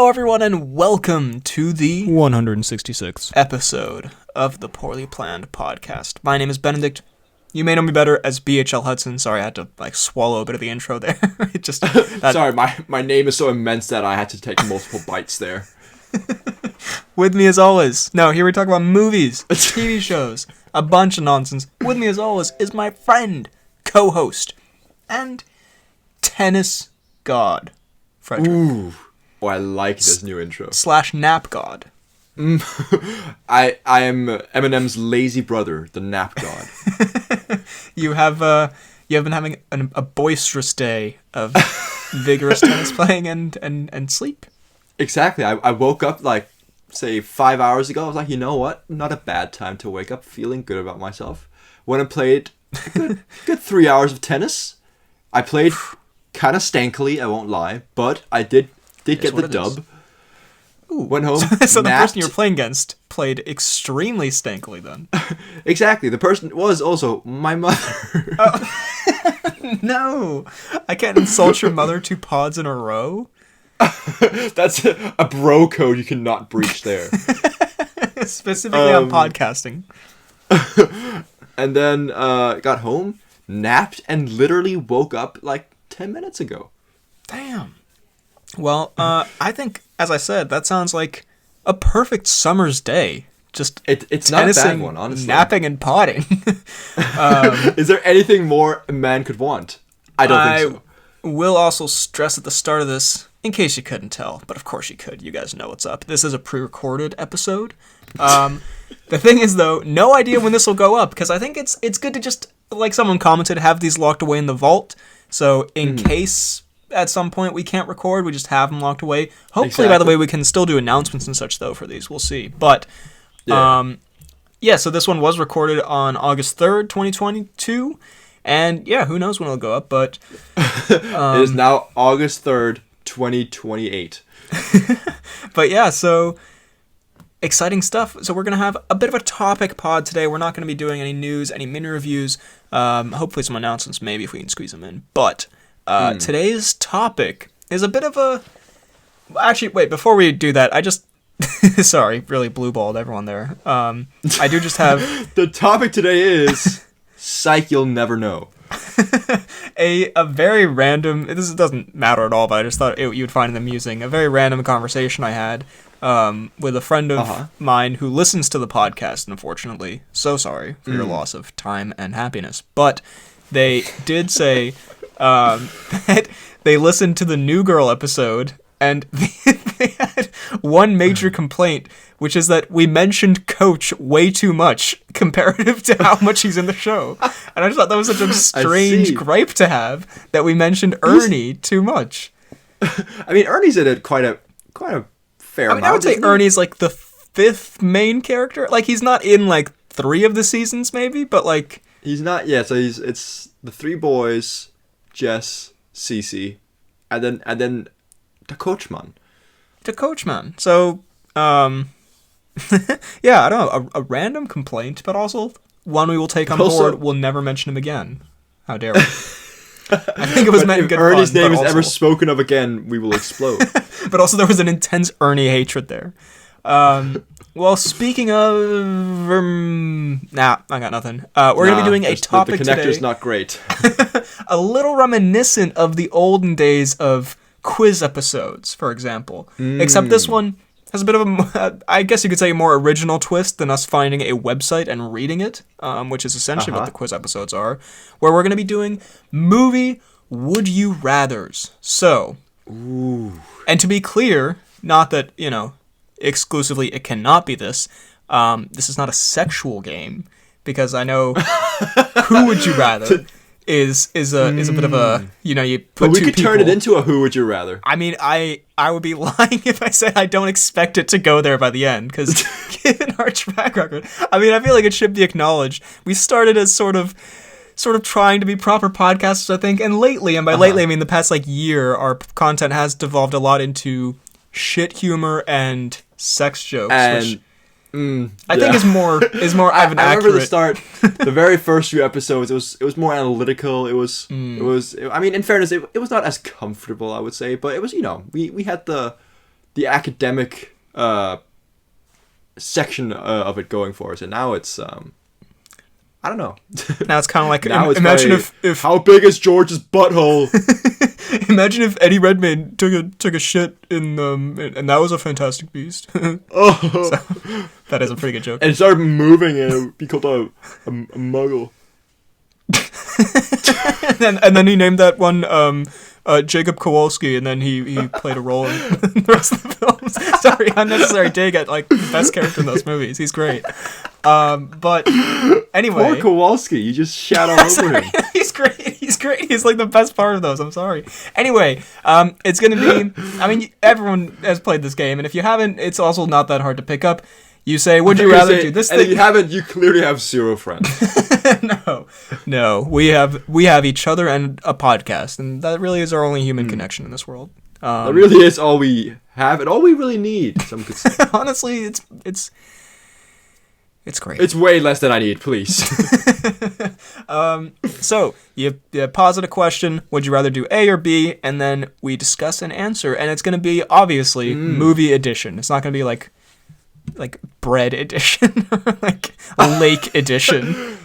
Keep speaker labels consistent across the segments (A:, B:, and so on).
A: Hello, everyone, and welcome to the
B: 166th
A: episode of the Poorly Planned Podcast. My name is Benedict. You may know me better as BHL Hudson. Sorry, I had to swallow a bit of the intro there.
C: Sorry, my name is so immense that I had to take multiple bites there.
A: With me as always. No, here we talk about movies, TV shows, a bunch of nonsense. With me as always is my friend, co-host, and tennis god, Frederick.
C: Ooh. Oh, I like this new intro.
A: / nap god.
C: I am Eminem's lazy brother, the nap god.
A: You have been having a boisterous day of vigorous tennis playing and sleep.
C: Exactly. I woke up say 5 hours ago. I was like, you know what? Not a bad time to wake up feeling good about myself. Went and played a good 3 hours of tennis. I played kind of stankily, I won't lie, but I did get the dub.
A: Ooh.
C: Went home.
A: So the
C: napped.
A: person you were playing against played extremely stankily then.
C: Exactly. The person was also my mother.
A: Oh. No, I can't insult your mother 2 pods in a row.
C: That's a bro code you cannot breach there.
A: Specifically on podcasting.
C: And then got home, napped, and literally woke up 10 minutes ago.
A: Damn. Well, I think, as I said, that sounds like a perfect summer's day. Just
C: it's not a bad one, honestly.
A: Napping and potting.
C: Is there anything more a man could want? I don't think so.
A: Will also stress at the start of this, in case you couldn't tell, but of course you could. You guys know what's up. This is a pre-recorded episode. The thing is, though, no idea when this will go up, because I think it's good to just, like someone commented, have these locked away in the vault. So in case at some point we can't record, we just have them locked away. Hopefully,
C: exactly.
A: By the way, we can still do announcements and such, though, for these. We'll see. But, so this one was recorded on August 3rd, 2022. And, who knows when it'll go up, but...
C: it is now August 3rd, 2028.
A: But, so... exciting stuff. So we're going to have a bit of a topic pod today. We're not going to be doing any news, any mini reviews. Hopefully some announcements, maybe, if we can squeeze them in. But today's topic is a bit of a... Actually, wait, before we do that, I just... Sorry, really blue-balled everyone there. I do just have...
C: The topic today is... Psych, you'll never know.
A: a very random... This doesn't matter at all, but I just thought you would find it amusing. A very random conversation I had with a friend of mine who listens to the podcast, unfortunately. So sorry for your loss of time and happiness. But they did say that they listened to the New Girl episode, and they had one major complaint, which is that we mentioned Coach way too much comparative to how much he's in the show. And I just thought that was such a strange gripe to have, that we mentioned Ernie too much.
C: I mean, Ernie's in it quite a fair amount.
A: I would say Ernie's the 5th main character. He's not in 3 of the seasons maybe, but
C: he's not. Yeah, so it's the 3 boys, Jess, Cece, and then the coachman.
A: The coachman. So I don't know, a random complaint, but also one we will take on board. We'll never mention him again. How dare we? I think it was meant in good fun.
C: If Ernie's name is ever spoken of again, we will explode.
A: But also there was an intense Ernie hatred there. Well, speaking of... I got nothing. We're going to be doing a topic today.
C: The connector's not great.
A: A little reminiscent of the olden days of quiz episodes, for example. Except this one has a bit of a, I guess you could say, a more original twist than us finding a website and reading it, which is essentially what the quiz episodes are, where we're going to be doing movie Would You Rathers. So, and to be clear, not that, exclusively it cannot be this, this is not a sexual game, because I know Who Would You Rather is a bit of a, you put
C: but we
A: two
C: could
A: people.
C: turn it into a Who Would You Rather.
A: I mean, I would be lying if I said I don't expect it to go there by the end, because given our track record, I mean, I feel like it should be acknowledged. We started as sort of trying to be proper podcasters, I think, and lately, and by lately I mean the past year, our content has devolved a lot into shit humor and sex jokes, which I think is more I
C: remember the start, the very first few episodes. It was more analytical. It was. I mean, in fairness, it was not as comfortable, I would say, but it was. We had the the academic section of it going for us, and now it's I don't know.
A: Now it's kind of like
C: now
A: imagine if
C: how big is George's butthole?
A: Imagine if Eddie Redmayne took a shit in and that was a Fantastic Beast.
C: Oh,
A: so, that is a pretty good joke.
C: And it started moving, and it would be called a muggle.
A: and then he named that one Jacob Kowalski, and then he played a role in the rest of the films. Sorry, unnecessary dig at like the best character in those movies. He's great. But anyway,
C: poor Kowalski, you just shat all over him.
A: He's great. He's like the best part of those. I'm sorry. Anyway, it's gonna be. I mean, everyone has played this game, and if you haven't, it's also not that hard to pick up. You say, would you rather do this thing?
C: And if you haven't, you clearly have zero friends.
A: No. We have each other and a podcast, and that really is our only human connection in this world.
C: That really is all we have, and all we really need. Some could say.
A: Honestly, it's great.
C: It's way less than I need, please.
A: So you pause at a question. Would you rather do A or B? And then we discuss and answer, and it's going to be obviously movie edition. It's not going to be like bread edition or like lake edition.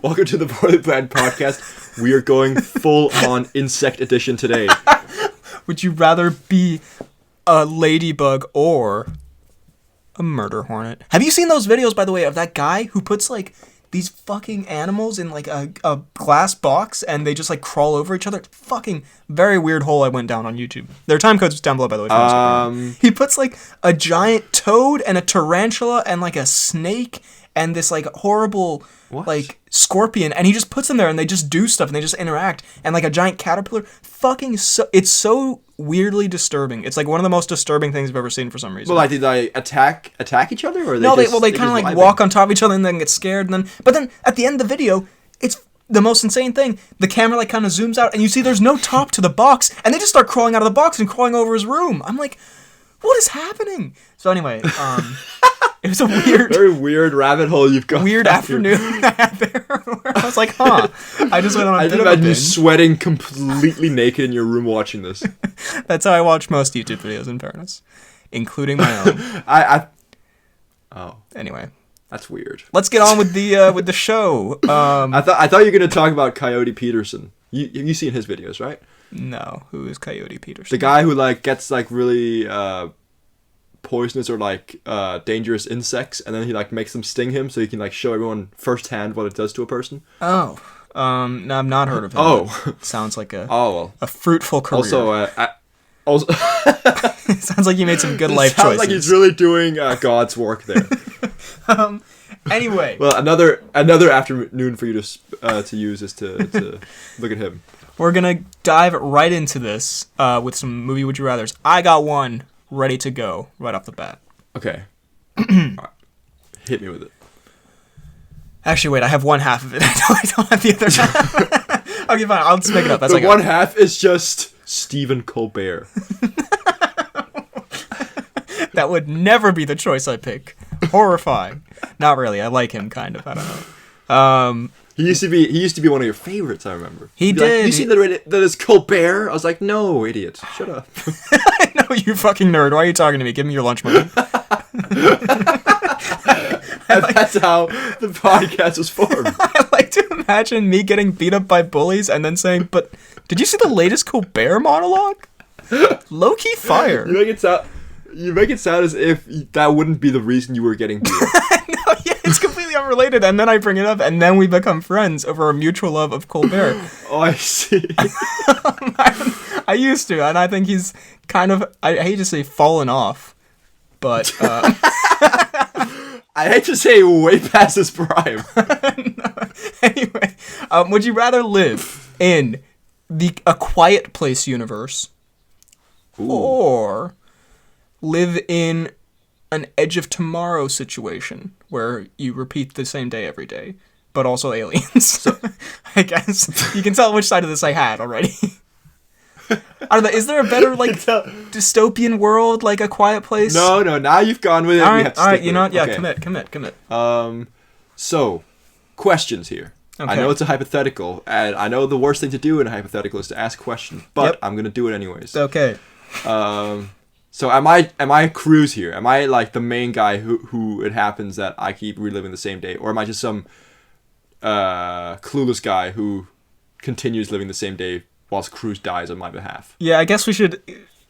C: Welcome to the Poorly Planned Podcast. We are going full on insect edition today.
A: Would you rather be a ladybug or a murder hornet? Have you seen those videos, by the way, of that guy who puts like these fucking animals in like a glass box and they just like crawl over each other? Fucking very weird hole I went down on YouTube. Their time codes down below, by the way. He puts like a giant toad and a tarantula and like a snake and this like horrible like scorpion, and he just puts them there and they just do stuff and they just interact, and like a giant caterpillar. It's so weirdly disturbing. It's like one of the most disturbing things I've ever seen for some reason.
C: Well, like, did they attack each other, or
A: they kind of like vibing? Walk on top of each other and then get scared, but then at the end of the video, it's the most insane thing. The camera like kind of zooms out and you see there's no top to the box, and they just start crawling out of the box and crawling over his room. I'm like, what is happening? So anyway, it was a very
C: weird rabbit hole you've got.
A: Weird afternoon I had there where I was like, huh. I just went on a bit of a binge.
C: I imagine you sweating completely naked in your room watching this.
A: That's how I watch most YouTube videos, in fairness, including my own. Anyway,
C: that's weird.
A: Let's get on with the show.
C: I thought you were gonna talk about Coyote Peterson. You've seen his videos, right?
A: No, who is Coyote Peterson?
C: The guy who like gets like really poisonous or like dangerous insects, and then he like makes them sting him so he can like show everyone firsthand what it does to a person.
A: No, I've not heard of him. Sounds like a fruitful career.
C: Also,
A: it sounds like you made some good life choices.
C: Sounds like he's really doing God's work there.
A: Anyway,
C: well, another afternoon for you to use is to look at him.
A: We're gonna dive right into this with some movie would you rather's. I got one ready to go right off the bat.
C: Okay. Right. Hit me with it.
A: Actually, wait, I have one half of it. I don't have the other half. Okay, fine. I'll just make it up. That's
C: the one half is just Stephen Colbert.
A: That would never be the choice I pick. Horrifying. Not really. I like him, kind of. I don't know.
C: He used to be one of your favorites, I remember.
A: He did.
C: Like, you see that is Colbert? I was like, no, idiot. Shut up.
A: I know, you fucking nerd. Why are you talking to me? Give me your lunch money.
C: That's how the podcast was formed.
A: I like to imagine me getting beat up by bullies and then saying, but did you see the latest Colbert monologue? Low-key fire.
C: You make it sound as if that wouldn't be the reason you were getting beat up.
A: No, yeah, it's completely unrelated, and then I bring it up, and then we become friends over a mutual love of Colbert.
C: Oh, I see.
A: I used to, and I think he's kind of, I hate to say fallen off, but...
C: I hate to say way past his prime.
A: No. Anyway, would you rather live in A Quiet Place universe, or live in an Edge of Tomorrow situation where you repeat the same day every day, but also aliens? So, I guess you can tell which side of this I had already. I don't know. Is there a better like dystopian world like A Quiet Place?
C: No. Now you've gone with it.
A: All right. You know what? Yeah, okay. Commit.
C: So, questions here. Okay. I know it's a hypothetical, and I know the worst thing to do in a hypothetical is to ask questions, but I'm gonna do it anyways.
A: Okay.
C: So am I Cruz here? Am I like the main guy who it happens that I keep reliving the same day, or am I just some clueless guy who continues living the same day whilst Cruz dies on my behalf?
A: Yeah, I guess we should.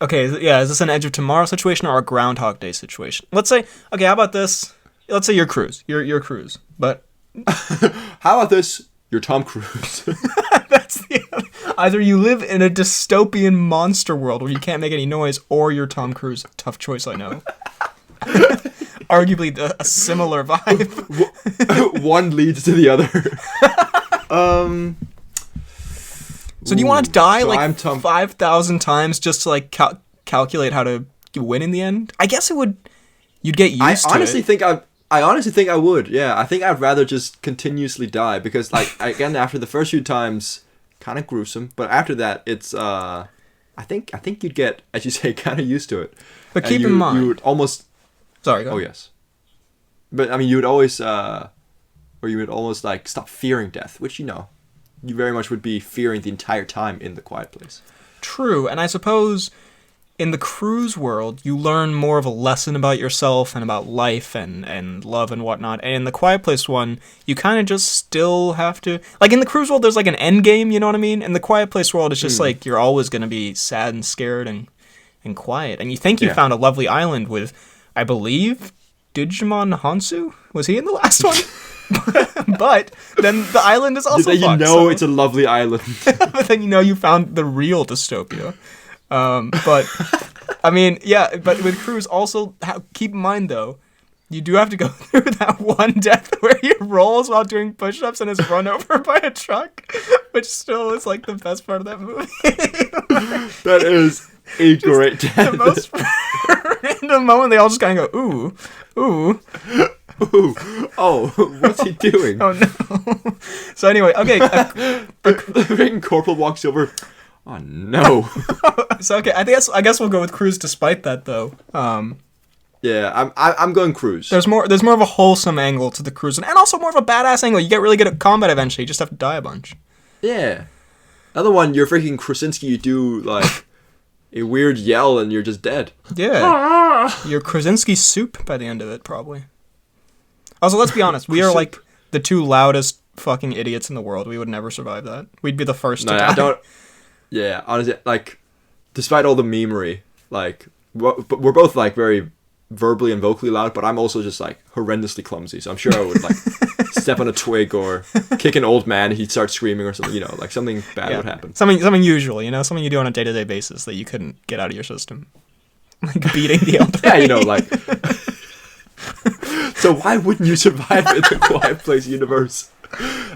A: Okay, yeah, is this an Edge of Tomorrow situation or a Groundhog Day situation? Let's say, okay, how about this? Let's say you're Cruz. You're Cruz, but
C: how about this? You're Tom Cruise.
A: That's either you live in a dystopian monster world where you can't make any noise, or you're Tom Cruise. Tough choice, I know. Arguably a similar vibe.
C: One leads to the other.
A: So do you want to die
C: so
A: like 5,000 times just to like calculate how to win in the end? I guess it would. You'd get used to it.
C: I honestly think I would. Yeah, I think I'd rather just continuously die because, like, again, after the first few times, kind of gruesome. But after that, it's I think you'd get, as you say, kind of used to it.
A: But keep in mind,
C: you would almost.
A: Sorry. Go ahead.
C: Oh yes. But I mean, you would always, or you would almost like stop fearing death, which you very much would be fearing the entire time in the Quiet Place.
A: True, and I suppose in the Cruise world, you learn more of a lesson about yourself and about life and love and whatnot. And in the Quiet Place one, you kind of just still have to... Like, in the Cruise world, there's like an end game, you know what I mean? In the Quiet Place world, it's just like you're always going to be sad and scared and quiet. And you think you found a lovely island with, I believe, Digimon Hansu? Was he in the last one? But then the island is also fucked.
C: It's a lovely island.
A: But then you found the real dystopia. But I mean, yeah, but with Cruz also, keep in mind though, you do have to go through that one death where he rolls while doing push-ups and is run over by a truck, which still is like the best part of that movie.
C: That is a great death.
A: The most random moment, they all just kind of go, ooh.
C: Ooh, oh, what's he doing?
A: Oh no. So anyway, okay.
C: The corporal walks over. Oh no.
A: So okay, I guess we'll go with Cruz despite that though.
C: Yeah, I'm going Cruz.
A: There's more of a wholesome angle to the Cruz, and also more of a badass angle. You get really good at combat eventually. You just have to die a bunch.
C: Yeah. Another one, you're freaking Krasinski. You do like a weird yell and you're just dead.
A: Yeah. You're Krasinski soup by the end of it, probably. Also, let's be honest. We are like the two loudest fucking idiots in the world. We would never survive that. We'd be the first to die.
C: I don't. Yeah, honestly, like, despite all the memery, like, we're both like very verbally and vocally loud, but I'm also just like horrendously clumsy. So I'm sure I would like step on a twig or kick an old man and he'd start screaming or something. Like something bad would happen.
A: Something usual, something you do on a day-to-day basis that you couldn't get out of your system, like beating the elderly.
C: Yeah, like. So why wouldn't you survive in the Quiet Place universe?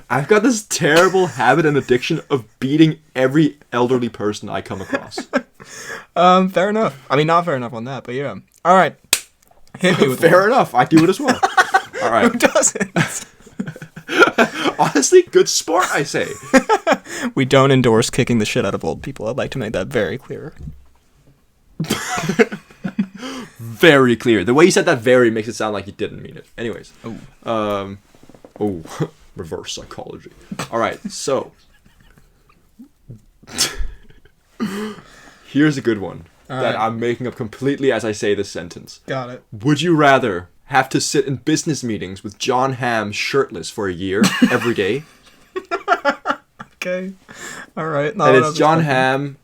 C: I've got this terrible habit and addiction of beating every elderly person I come across.
A: Fair enough. I mean, not fair enough on that, but yeah. All right. Hit me with
C: fair enough. I do it as well. All right.
A: Who doesn't?
C: Honestly, good sport, I say.
A: We don't endorse kicking the shit out of old people. I'd like to make that very clear.
C: Very clear. The way you said that very makes it sound like you didn't mean it. Anyways. Reverse psychology. All right, so here's a good one that I'm making up completely as I say this sentence.
A: Got it.
C: Would you rather have to sit in business meetings with John Hamm shirtless for a year every day?
A: Okay. All right.
C: And it's John Hamm.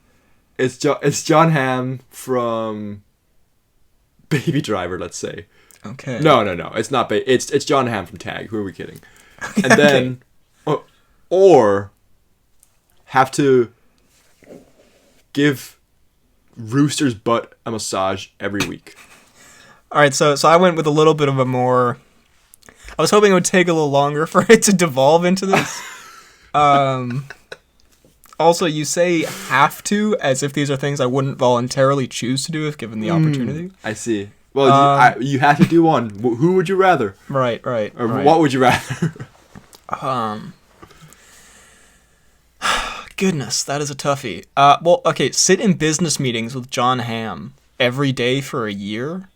C: It's John Hamm from Baby Driver, let's say.
A: Okay.
C: No. It's not. It's John Hamm from Tag. Who are we kidding? And then, or have to give Rooster's butt a massage every week.
A: All right, so I went with a little bit of a more... I was hoping it would take a little longer for it to devolve into this. Also, you say have to, as if these are things I wouldn't voluntarily choose to do if given the opportunity.
C: I see. Well, you have to do one. Who would you rather?
A: Right.
C: Or what would you rather?
A: Goodness, that is a toughie. Well, okay, sit in business meetings with John Hamm every day for a year,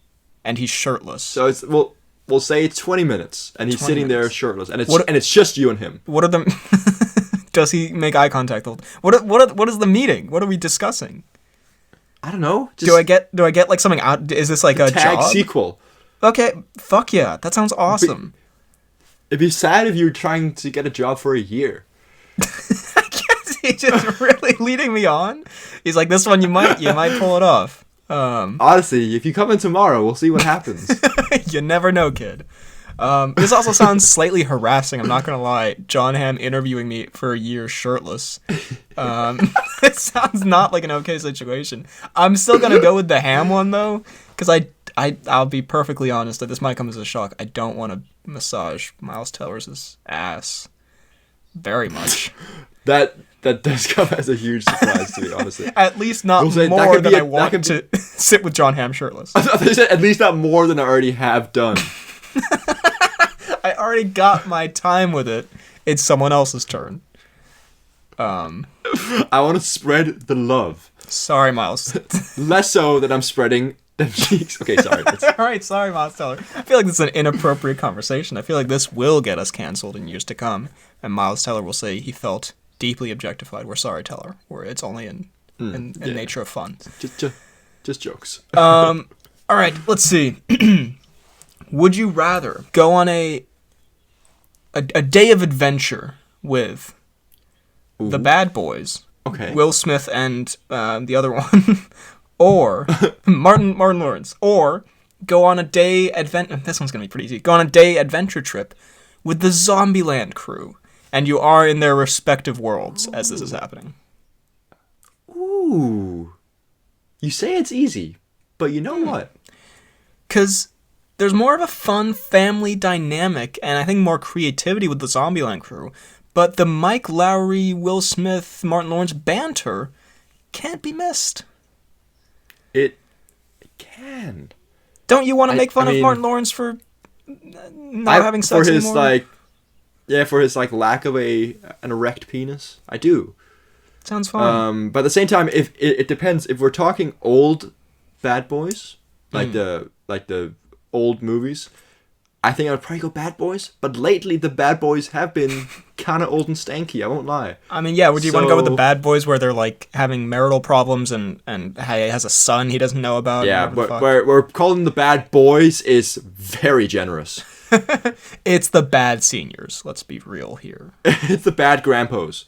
A: and he's shirtless.
C: So it's we'll say it's 20 minutes, and he's sitting there shirtless, and it's just you and him.
A: What are the? Does he make eye contact? What is the meeting? What are we discussing?
C: I don't know.
A: Do I get like something out? Is this like a
C: tag
A: job?
C: sequel?
A: Okay, fuck yeah, that sounds awesome.
C: It'd be sad if you were trying to get a job for a year.
A: I guess he's just really leading me on. He's like, this one you might pull it off.
C: Honestly, if you come in tomorrow, we'll see what happens.
A: You never know, kid. This also sounds slightly harassing, I'm not gonna lie. John Hamm interviewing me for a year shirtless. It sounds not like an okay situation. I'm still gonna go with the Hamm one though, because I'll be perfectly honest, that this might come as a shock. I don't want to massage Miles Teller's ass very much.
C: That does come as a huge surprise to me, honestly.
A: At least not more than I want to sit with John Hamm shirtless.
C: I thought you said at least not more than I already have done.
A: I already got my time with it. It's someone else's turn.
C: I want to spread the love.
A: Sorry, Miles.
C: Less so that I'm spreading them cheeks. Okay, sorry.
A: Alright, sorry, Miles Teller. I feel like this is an inappropriate conversation. I feel like this will get us canceled in years to come. And Miles Teller will say he felt deeply objectified. We're sorry, Teller. It's only in nature of fun.
C: Just jokes.
A: Alright, let's see. Would you rather go on a day of adventure with the bad boys,
C: okay,
A: Will Smith and the other one, or Martin Lawrence, or go on a day this one's gonna be pretty easy. Go on a day adventure trip with the Zombieland crew, and you are in their respective worlds as this is happening.
C: Ooh, you say it's easy, but you know what?
A: Because there's more of a fun family dynamic, and I think more creativity with the Zombieland crew. But the Mike Lowry, Will Smith, Martin Lawrence banter can't be missed.
C: It can.
A: Don't you want to make fun of Martin Lawrence for not having sex anymore?
C: For his lack of an erect penis? I do.
A: Sounds fun.
C: But at the same time, if it depends. If we're talking old bad boys, like the old movies, I think I would probably go Bad Boys. But lately, the Bad Boys have been kind of old and stanky. I won't lie.
A: I mean, yeah. Would you want to go with the Bad Boys where they're like having marital problems and he has a son he doesn't know about?
C: Yeah, but we're calling the Bad Boys is very generous.
A: It's the bad seniors. Let's be real here.
C: It's the bad grandpas.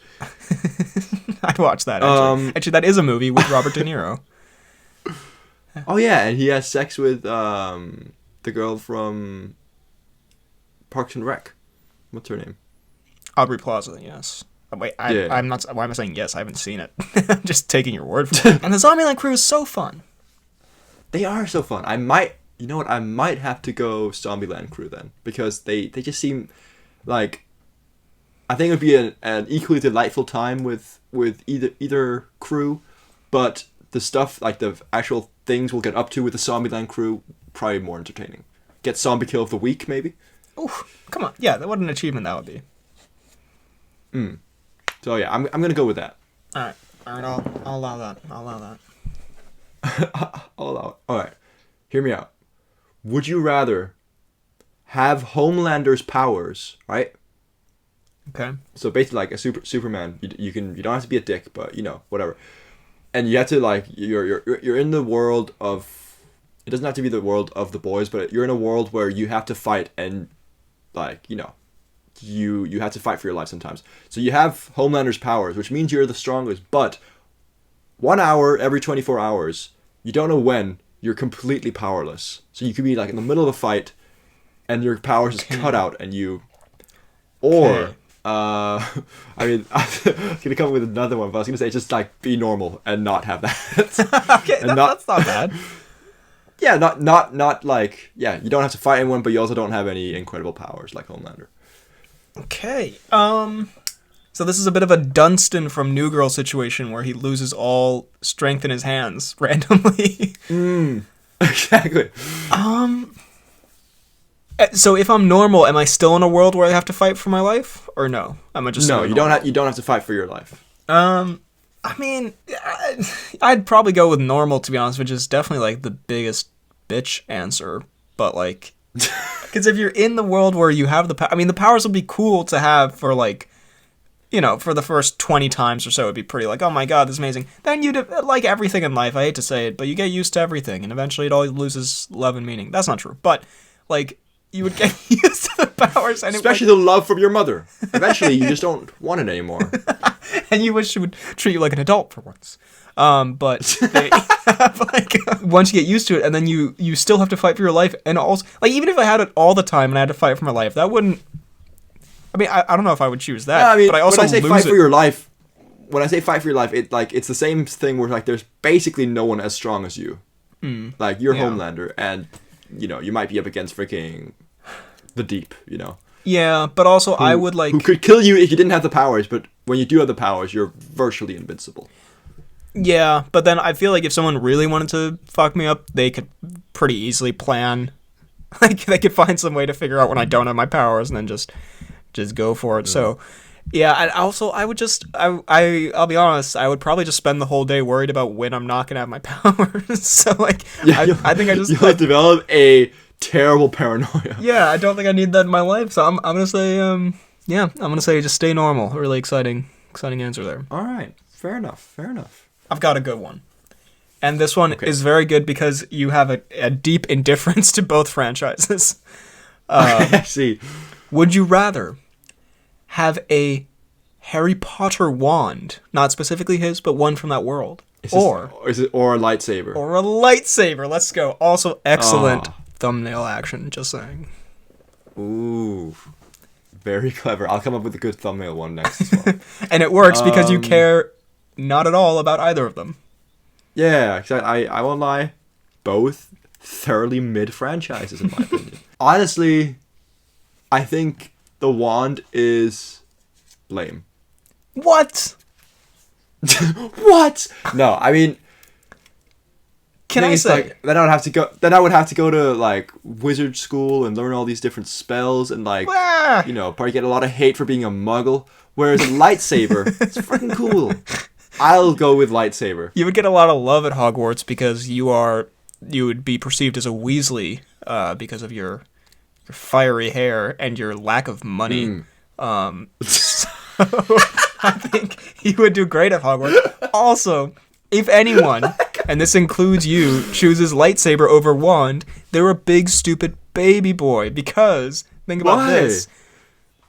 A: I'd watch that. Actually, that is a movie with Robert De Niro.
C: Oh yeah, and he has sex with the girl from Parks and Rec. What's her name?
A: Aubrey Plaza, yes. Wait, I'm not. Why am I saying yes? I haven't seen it. I'm just taking your word for it. And the Zombieland crew is so fun.
C: They are so fun. I might have to go Zombieland crew then, because they just seem like, I think it would be an equally delightful time with either crew, but the stuff, like the actual things we'll get up to with the Zombieland crew, probably more entertaining. Get Zombie Kill of the Week, maybe?
A: Oh, come on. Yeah, what an achievement that would be.
C: So yeah, I'm gonna go with that.
A: Alright, I'll allow that. I'll allow that.
C: I'll allow it. Alright, hear me out. Would you rather have Homelander's powers, right?
A: Okay.
C: So basically like a Superman, you don't have to be a dick, but whatever. And you have to you're in the world of, it doesn't have to be the world of the boys, but you're in a world where you have to fight and you have to fight for your life sometimes. So you have Homelander's powers, which means you're the strongest, but 1 hour every 24 hours, you don't know when, you're completely powerless. So you could be like in the middle of a fight and your powers just cut out and you, or I mean, I was gonna come up with another one, but I was gonna say just like be normal and not have that.
A: Okay, that's not bad.
C: Yeah, not like, yeah, you don't have to fight anyone, but you also don't have any incredible powers like Homelander.
A: Okay. So this is a bit of a Dunstan from New Girl situation where he loses all strength in his hands randomly.
C: Exactly.
A: So if I'm normal, am I still in a world where I have to fight for my life, or no? Am I just
C: no? You don't have to fight for your life.
A: I mean, I'd probably go with normal, to be honest, which is definitely like the biggest bitch answer. But like, because if you're in the world where you have the power, I mean, the powers would be cool to have for like for the first 20 times or so, it'd be pretty like, oh my god, this is amazing. Then you'd, like everything in life, I hate to say it, but you get used to everything, and eventually it all loses love and meaning. That's not true, but, like, you would get used to the powers. And
C: especially the love from your mother. Eventually, you just don't want it anymore.
A: And you wish she would treat you like an adult for once. But they have, like, once you get used to it, and then you still have to fight for your life, and also, like, even if I had it all the time and I had to fight for my life, that wouldn't, I mean, I don't know if I would choose that.
C: Yeah, I mean,
A: but I also
C: when I say
A: lose
C: fight
A: it.
C: for your life, it's the same thing where, like, there's basically no one as strong as you. Like, you're Homelander, and, you might be up against freaking the Deep,
A: Yeah, but also I would, like...
C: Who could kill you if you didn't have the powers, but when you do have the powers, you're virtually invincible.
A: Yeah, but then I feel like if someone really wanted to fuck me up, they could pretty easily plan. Like, they could find some way to figure out when I don't have my powers and then just go for it. So, yeah, and also I would just... I'll be honest, I would probably just spend the whole day worried about when I'm not going to have my powers. So, like, I think I just...
C: You'll develop a terrible paranoia.
A: Yeah, I don't think I need that in my life. So I'm going to say, I'm going to say just stay normal. Really exciting answer there.
C: All right, fair enough.
A: I've got a good one. And this one is very good because you have a deep indifference to both franchises.
C: I see.
A: Would you rather have a Harry Potter wand, not specifically his, but one from that world,
C: or a lightsaber?
A: Or a lightsaber. Let's go. Also, excellent thumbnail action, just saying.
C: Ooh. Very clever. I'll come up with a good thumbnail one next as well.
A: And it works because you care not at all about either of them.
C: Yeah, because I won't lie. Both thoroughly mid franchises, in my opinion. Honestly, I think the wand is lame.
A: What?
C: What? No, I mean...
A: Can I say?
C: Like, then I would have to go to, like, wizard school and learn all these different spells and, like, probably get a lot of hate for being a muggle. Whereas a lightsaber, it's freaking cool. I'll go with lightsaber.
A: You would get a lot of love at Hogwarts because you would be perceived as a Weasley because of your fiery hair and your lack of money. So I think you would do great at Hogwarts. Also, if anyone, and this includes you, chooses lightsaber over wand, they're a big stupid baby boy because, think about this.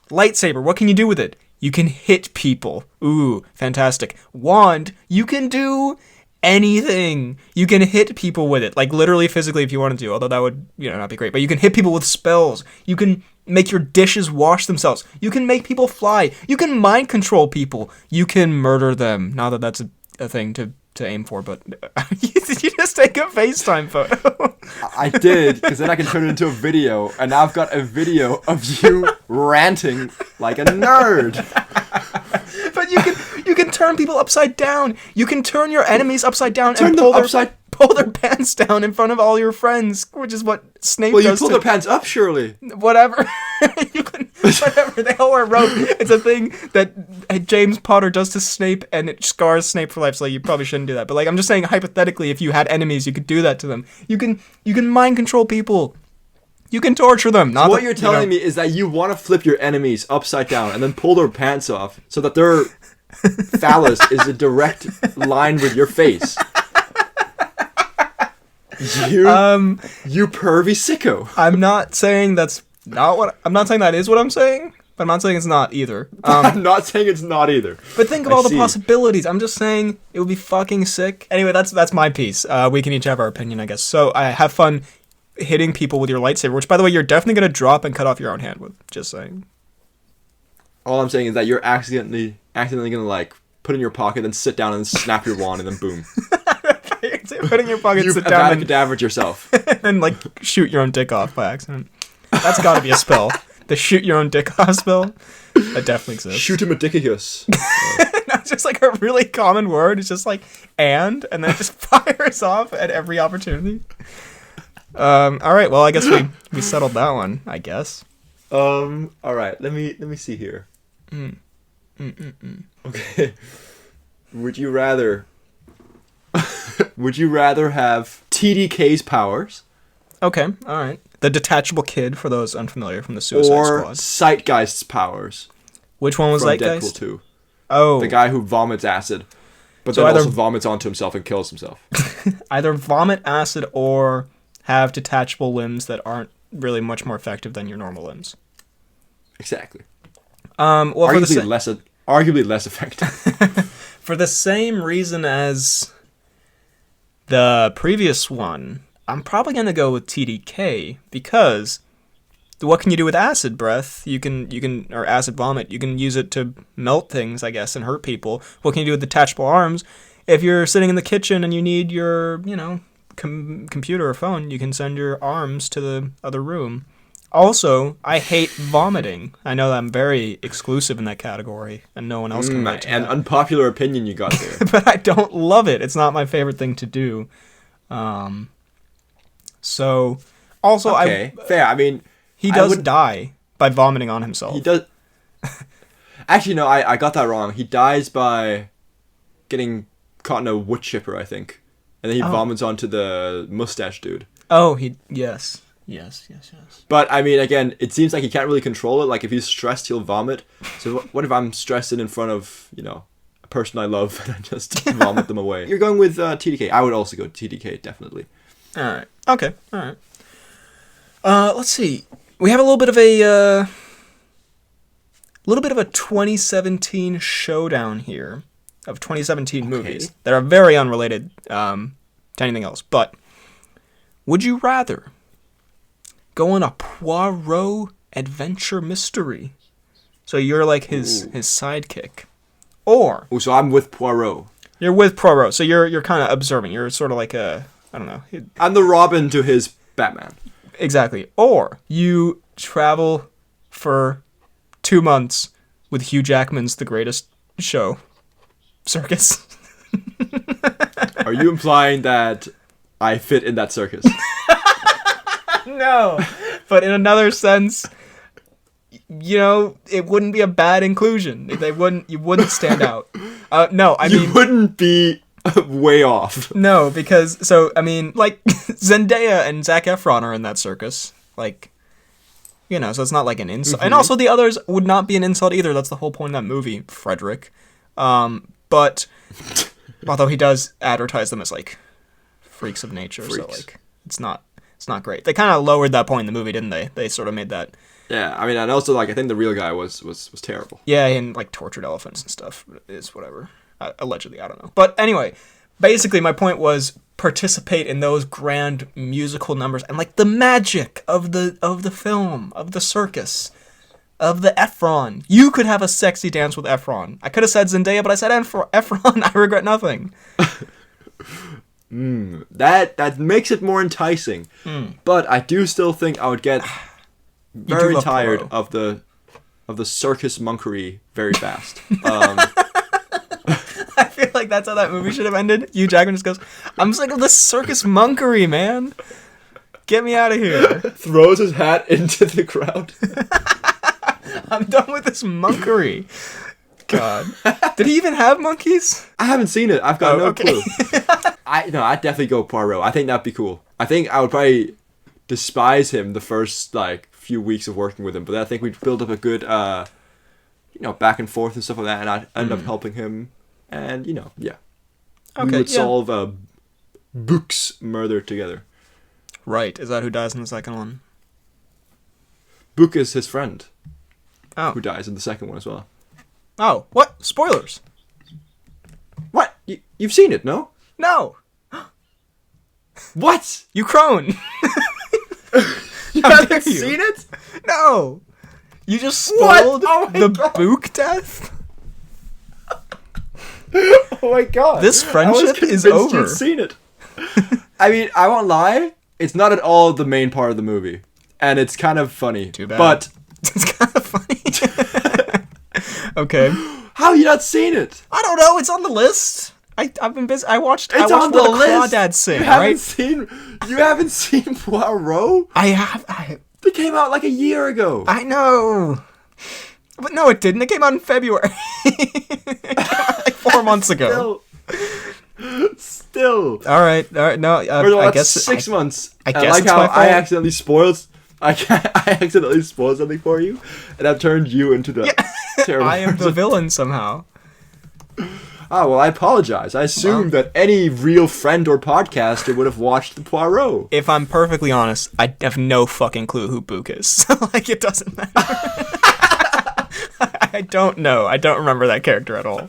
A: Lightsaber, what can you do with it? You can hit people. Ooh, fantastic. Wand, you can do anything. You can hit people with it, like literally physically if you wanted to, although that would, not be great. But you can hit people with spells. You can make your dishes wash themselves. You can make people fly. You can mind control people. You can murder them. Not that that's a thing to aim for, but did you just take a FaceTime photo?
C: I did, because then I can turn it into a video, and now I've got a video of you ranting like a nerd.
A: But you can turn people upside down. You can turn your enemies upside down
C: and
A: pull their pants down in front of all your friends, which is what Snape does.
C: Well, you pull their pants up, surely.
A: Whatever. Whatever. They all wear robes. It's a thing that James Potter does to Snape, and it scars Snape for life, so you probably shouldn't do that. But, like, I'm just saying, hypothetically, if you had enemies, you could do that to them. You can mind control people. You can torture them.
C: So what you're telling me is that you want to flip your enemies upside down and then pull their pants off so that their phallus is a direct line with your face. You pervy sicko.
A: I'm not saying that's not what... I'm not saying that is what I'm saying, but I'm not saying it's not either.
C: I'm not saying it's not either.
A: But think of all the possibilities. I'm just saying it would be fucking sick. Anyway, that's my piece. We can each have our opinion, I guess. So have fun hitting people with your lightsaber, which, by the way, you're definitely going to drop and cut off your own hand with. Just saying.
C: All I'm saying is that you're accidentally going to, like, put in your pocket and sit down and snap your wand and then boom.
A: Put in your pocket, sit down, and
C: cadavered yourself.
A: And, like, shoot your own dick off by accident. That's got to be a spell. The shoot your own dick off spell. That definitely exists.
C: Shoot him a dickus.
A: That's just like a really common word. It's just like and then it just fires off at every opportunity. All right. Well, I guess we settled that one. I guess.
C: All right. Let me see here. Okay. Would you rather have TDK's powers?
A: Okay. All right. The detachable kid, for those unfamiliar, from the Suicide Squad.
C: Or Zeitgeist's powers.
A: Which one was
C: from
A: Zeitgeist?
C: Deadpool 2.
A: Oh.
C: The guy who vomits acid, but then also vomits onto himself and kills himself.
A: Either vomit acid or have detachable limbs that aren't really much more effective than your normal limbs.
C: Exactly.
A: Well,
C: arguably less effective.
A: For the same reason as the previous one, I'm probably going to go with TDK, because what can you do with acid breath? You can, or acid vomit, you can use it to melt things, I guess, and hurt people. What can you do with detachable arms? If you're sitting in the kitchen and you need your, computer or phone, you can send your arms to the other room. Also, I hate vomiting. I know that I'm very exclusive in that category, and no one else can relate to
C: an
A: that.
C: unpopular opinion you got there.
A: But I don't love it. It's not my favorite thing to do. So, also,
C: okay, fair. I mean,
A: he does die by vomiting on himself.
C: He does. Actually, no, I got that wrong. He dies by getting caught in a wood chipper, I think, and then he vomits onto the mustache dude.
A: Oh, Yes.
C: But, I mean, again, it seems like he can't really control it. Like, if he's stressed, he'll vomit. So what if I'm stressed in front of, a person I love and I just vomit them away? You're going with TDK. I would also go TDK, definitely.
A: All right. Okay. All right. Let's see. We have a little bit of a 2017 showdown here of 2017 movies that are very unrelated to anything else. But would you rather go on a Poirot adventure mystery? So you're like his sidekick. Or...
C: Oh, so I'm with Poirot.
A: You're with Poirot. So you're kind of observing. You're sort of like a... I don't know.
C: I'm the Robin to his Batman.
A: Exactly. Or you travel for 2 months with Hugh Jackman's The Greatest Show circus.
C: Are you implying that I fit in that circus?
A: No, but in another sense, it wouldn't be a bad inclusion. You wouldn't stand out. No, I mean... You
C: wouldn't be way off.
A: No, because, like, Zendaya and Zac Efron are in that circus. Like, so it's not like an insult. Mm-hmm. And also the others would not be an insult either. That's the whole point of that movie, Frederick. But, although he does advertise them as, like, freaks of nature, so, like, it's not great. They kind of lowered that point in the movie, didn't they? They sort of made that.
C: Yeah, I mean, and also, like, I think the real guy was terrible.
A: Yeah, and, like, tortured elephants and stuff. Is whatever. Allegedly, I don't know. But anyway, basically my point was participate in those grand musical numbers and, like, the magic of the film, of the circus, of the Efron. You could have a sexy dance with Efron. I could have said Zendaya, but I said Efron. I regret nothing.
C: That makes it more enticing. But I do still think I would get very tired of the circus monkery very fast.
A: I feel like that's how that movie should have ended. Hugh Jackman just goes, I'm sick of this circus monkery, man. Get me out of here.
C: Throws his hat into the crowd.
A: I'm done with this monkery. God. Did he even have monkeys?
C: I haven't seen it. I've got no clue. I'd definitely go Poirot. I think that'd be cool. I think I would probably despise him the first, like, few weeks of working with him, but I think we'd build up a good, back and forth and stuff like that, and I'd end up helping him, and, yeah. Okay, we would solve Book's murder together.
A: Right. Is that who dies in the second one?
C: Book is his friend.
A: Oh.
C: Who dies in the second one as well.
A: Oh, what? Spoilers.
C: What? You've seen it, no?
A: No.
C: What?
A: You crone.
C: You haven't seen it?
A: No. You just spoiled the Book death?
C: Oh my god.
A: This friendship is over.
C: You've seen it. I mean, I won't lie. It's not at all the main part of the movie. And it's kind of funny.
A: Too bad.
C: But
A: it's kind of funny. Okay.
C: How have you not seen it?
A: I don't know. It's on the list. I've been busy. I watched
C: on
A: the
C: list.
A: Crawdads sing.
C: You haven't seen Poirot?
A: I have.
C: It came out like a year ago.
A: I know. But no, it didn't. It came out in February. It came out like 4 months ago.
C: Still.
A: All right. No, I guess
C: 6 months.
A: I guess
C: like
A: it's
C: how
A: my fault.
C: I accidentally spoiled something for you, and I've turned you into the terrible
A: I am the villain somehow.
C: Oh, well, I apologize. I assumed that any real friend or podcaster would have watched the Poirot.
A: If I'm perfectly honest, I have no fucking clue who Book is. So, like, it doesn't matter. I don't know. I don't remember that character at all.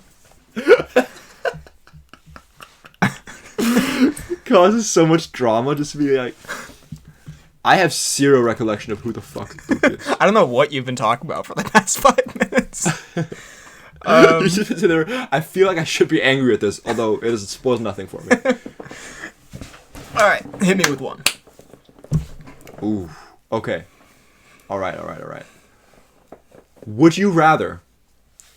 C: Causes so much drama just to be like... I have zero recollection of who the fuck Book is.
A: I don't know what you've been talking about for the past 5 minutes.
C: I feel like I should be angry at this, although it spoils nothing for me.
A: Alright, hit me with one.
C: Ooh, okay. Alright. Would you rather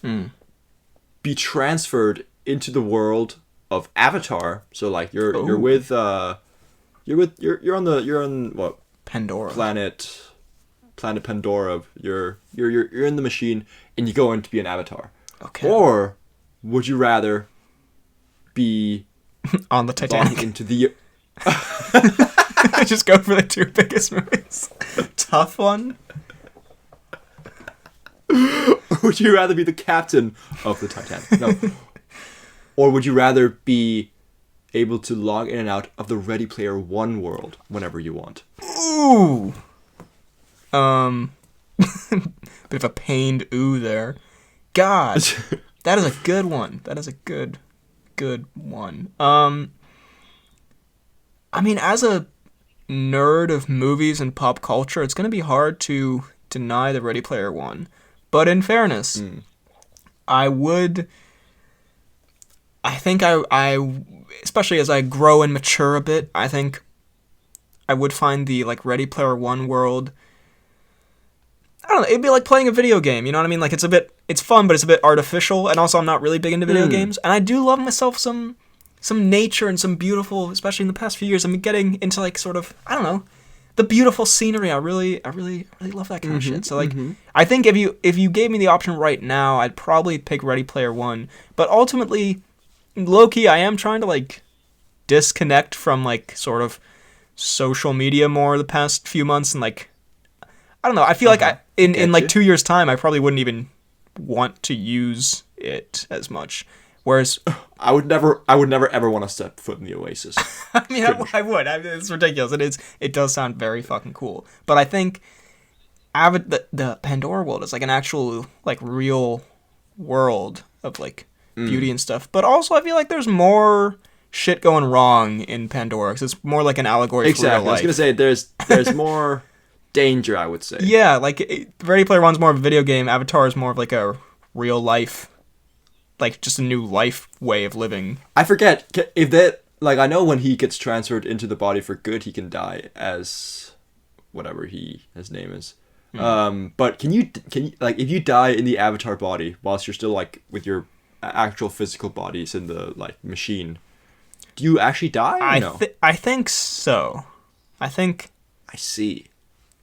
C: be transferred into the world of Avatar? So like you're on what?
A: Pandora.
C: Planet Pandora. You're in the machine and you go in to be an avatar.
A: Okay.
C: Or would you rather be
A: on the Titanic
C: into the
A: just go for the 2 biggest movies? Tough one.
C: Would you rather be the captain of the Titanic? No. Or would you rather be able to log in and out of the Ready Player One world whenever you want?
A: Ooh. Bit of a pained ooh there. God, that is a good one. That is a good one. I mean, as a nerd of movies and pop culture, it's going to be hard to deny the Ready Player One. But in fairness, I think I, especially as I grow and mature a bit, I think I would find the, like, Ready Player One world... I don't know, it'd be like playing a video game, you know what I mean? Like, it's fun, but it's a bit artificial, and also I'm not really big into video games, and I do love myself some nature and some beautiful, especially in the past few years, I'm getting into, like, sort of, I don't know, the beautiful scenery. I really love that kind of shit. So, like, I think if you gave me the option right now, I'd probably pick Ready Player One, but ultimately, low-key, I am trying to, like, disconnect from, like, sort of social media more the past few months, and, like, I don't know, I feel like in like 2 years' time, I probably wouldn't even want to use it as much. Whereas
C: I would never ever want to step foot in the Oasis.
A: I mean, I would. I mean, it's ridiculous. It does sound very fucking cool. But I think the Pandora world is like an actual, like, real world of, like, beauty and stuff. But also, I feel like there's more shit going wrong in Pandora, because it's more like an allegory for real life.
C: I was gonna say there's more danger, I would say.
A: Yeah, like, Ready Player One's more of a video game. Avatar is more of, like, a real life, like, just a new life way of living.
C: I forget if that, like, I know when he gets transferred into the body for good, he can die as whatever his name is. But can you like, if you die in the Avatar body whilst you're still, like, with your actual physical bodies in the, like, machine, do you actually die?
A: I think so. I
C: see.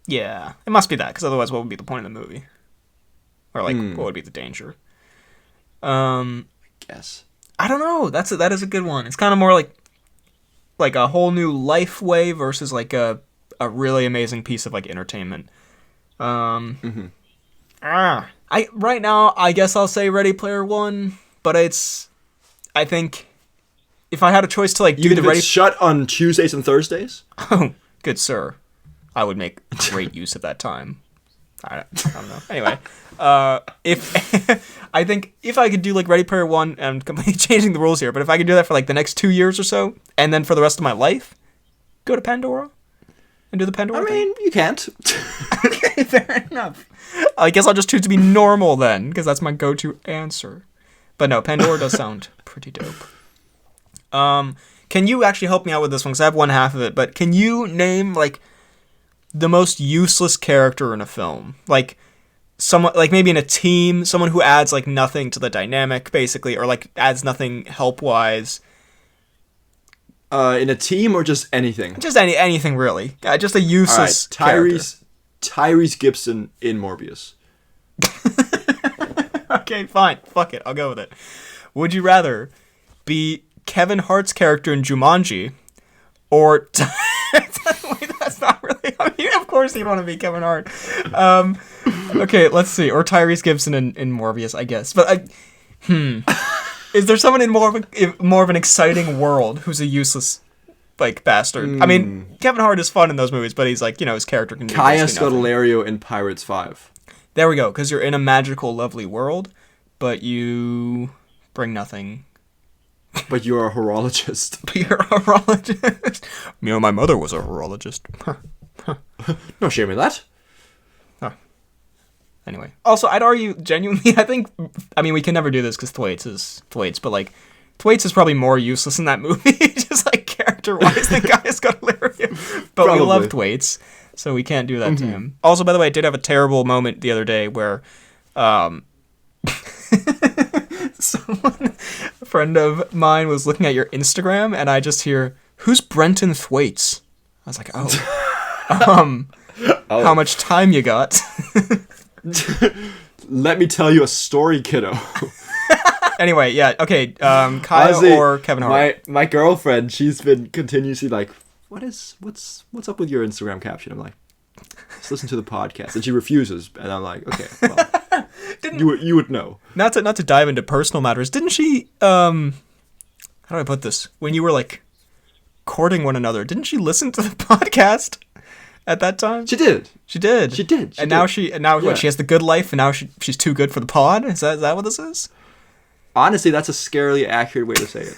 A: Yeah, it must be that, because otherwise what would be the point of the movie? Or, like, what would be the danger?
C: I guess.
A: I don't know. That is a good one. It's kind of more like a whole new life way versus, like, a really amazing piece of, like, entertainment. Right now, I guess I'll say Ready Player One, but I think if I had a choice to, like, do the Ready...
C: shut on Tuesdays and Thursdays?
A: Oh, good sir. I would make great use of that time. I don't know. Anyway, I think if I could do, like, Ready Player One, and I'm completely changing the rules here, but if I could do that for, like, the next 2 years or so, and then for the rest of my life, go to Pandora and do the Pandora thing.
C: I mean, you can't.
A: Okay, fair enough. I guess I'll just choose to be normal then, because that's my go-to answer. But no, Pandora does sound pretty dope. Can you actually help me out with this one? Because I have one half of it, but can you name, like, the most useless character in a film? Like, someone, like, maybe in a team, someone who adds, like, nothing to the dynamic, basically, or, like, adds nothing help-wise.
C: In a team or just anything?
A: Just anything, really. Just a useless character.
C: Tyrese Gibson in Morbius.
A: Okay, fine. Fuck it. I'll go with it. Would you rather be Kevin Hart's character in Jumanji, or... Wait, that's not really... I mean, of course you'd want to be Kevin Hart. Okay, let's see. Or Tyrese Gibson in Morbius, I guess. But Is there someone in more of an exciting world who's a useless, like, bastard? I mean, Kevin Hart is fun in those movies, but he's like, his character can do
C: Kaya
A: basically nothing.
C: Scodelario in Pirates 5.
A: There we go, because you're in a magical, lovely world, but you bring nothing.
C: But you're a horologist.
A: But you're a horologist. My mother was a horologist.
C: No shame in that.
A: Anyway. Also, I'd argue, genuinely, we can never do this because Thwaites is Thwaites, but, like, Thwaites is probably more useless in that movie, just, like, character-wise than Kaya Scodelario. But probably. We love Thwaites, so we can't do that to him. Also, by the way, I did have a terrible moment the other day where, a friend of mine was looking at your Instagram, and I just hear, "Who's Brenton Thwaites?" I was like, how much time you got?
C: Let me tell you a story, kiddo.
A: Anyway, yeah, okay. Kaya honestly, or Kevin Hart?
C: My girlfriend, she's been continuously like, what's up with your Instagram caption? I'm like, just listen to the podcast, and she refuses, and I'm like, okay, well, you would know.
A: Not to dive into personal matters. Didn't she? How do I put this? When you were like courting one another, didn't she listen to the podcast? At that time?
C: She did.
A: And now she has the good life, and now she's too good for the pod? Is that what this is?
C: Honestly, that's a scarily accurate way to say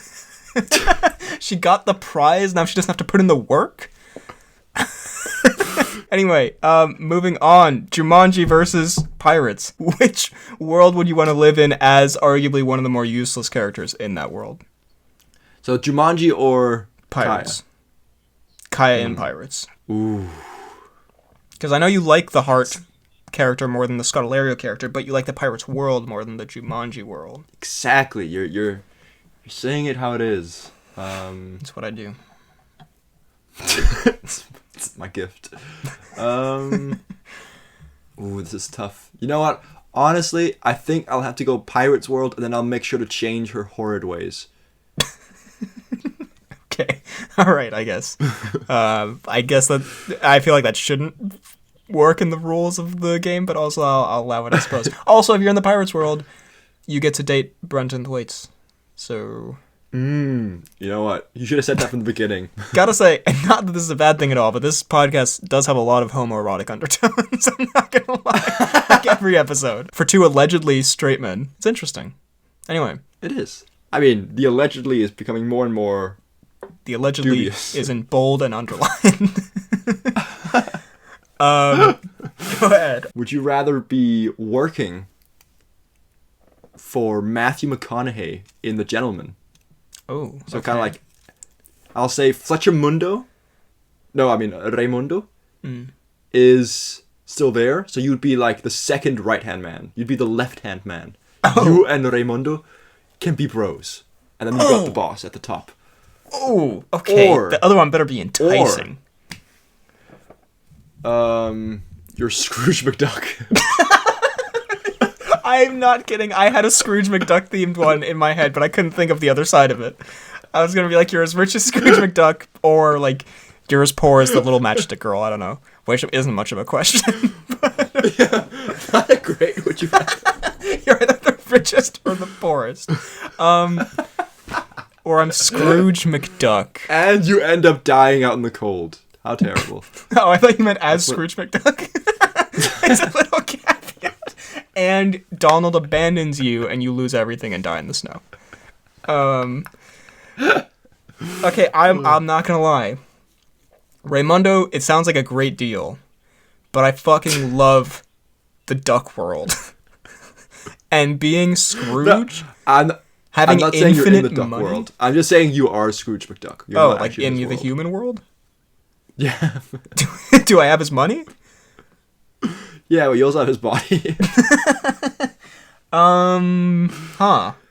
C: it.
A: She got the prize, now she doesn't have to put in the work? Anyway, moving on. Jumanji versus Pirates. Which world would you want to live in as arguably one of the more useless characters in that world?
C: So Jumanji or
A: Pirates? Kaya and Pirates.
C: Ooh.
A: Because I know you like the Hart character more than the Scodelario character, but you like the Pirates world more than the Jumanji world.
C: Exactly. You're saying it how it is.
A: That's what I do.
C: it's my gift. Ooh, this is tough. You know what? Honestly, I think I'll have to go Pirates world, and then I'll make sure to change her horrid ways.
A: Okay, all right, I guess. I guess that I feel like that shouldn't work in the rules of the game, but also I'll allow it, I suppose. Also, if you're in the Pirates world, you get to date Brenton Thwaites. So,
C: you know what? You should have said that from the beginning.
A: Gotta say, and not that this is a bad thing at all, but this podcast does have a lot of homoerotic undertones. I'm not gonna lie, like every episode for two allegedly straight men. It's interesting. Anyway,
C: it is. I mean, the allegedly is becoming more and more.
A: The allegedly dubious. Is in bold and underlined. Go ahead.
C: Would you rather be working for Matthew McConaughey in The Gentleman?
A: Oh,
C: so kind of like, I'll say Fletcher Mundo. No, I mean Raimundo is still there. So you'd be like the second right-hand man. You'd be the left-hand man. Oh. You and Raimundo can be bros, and then you got the boss at the top.
A: Oh, okay. Or, the other one better be enticing.
C: You're Scrooge McDuck.
A: I'm not kidding. I had a Scrooge McDuck themed one in my head, but I couldn't think of the other side of it. I was gonna be like, you're as rich as Scrooge McDuck, or like, you're as poor as the little matchstick girl. I don't know. Which isn't much of a question. But...
C: yeah, not a great. Would you?
A: You're either the richest or the poorest. Or I'm Scrooge McDuck.
C: And you end up dying out in the cold. How terrible.
A: Oh, I thought you meant as Scrooge McDuck. It's a little caveat. And Donald abandons you, and you lose everything and die in the snow. Okay, I'm not gonna lie. Raimundo, it sounds like a great deal, but I fucking love the Duck World. And being Scrooge...
C: No, I'm not saying you're in the Duck
A: money?
C: World. I'm just saying you are Scrooge McDuck.
A: You're like in the human world?
C: Yeah.
A: Do I have his money?
C: Yeah, well, you also have his body.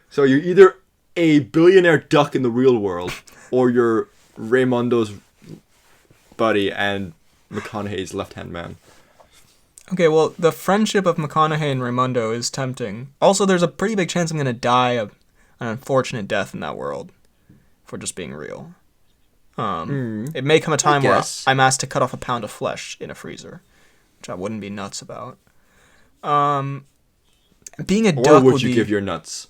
C: So you're either a billionaire duck in the real world, or you're Raimundo's buddy and McConaughey's left-hand man.
A: Okay, well, the friendship of McConaughey and Raimundo is tempting. Also, there's a pretty big chance I'm going to die an unfortunate death in that world, if we're just being real. It may come a time where I'm asked to cut off a pound of flesh in a freezer, which I wouldn't be nuts about. Being a duck
C: would you give your nuts?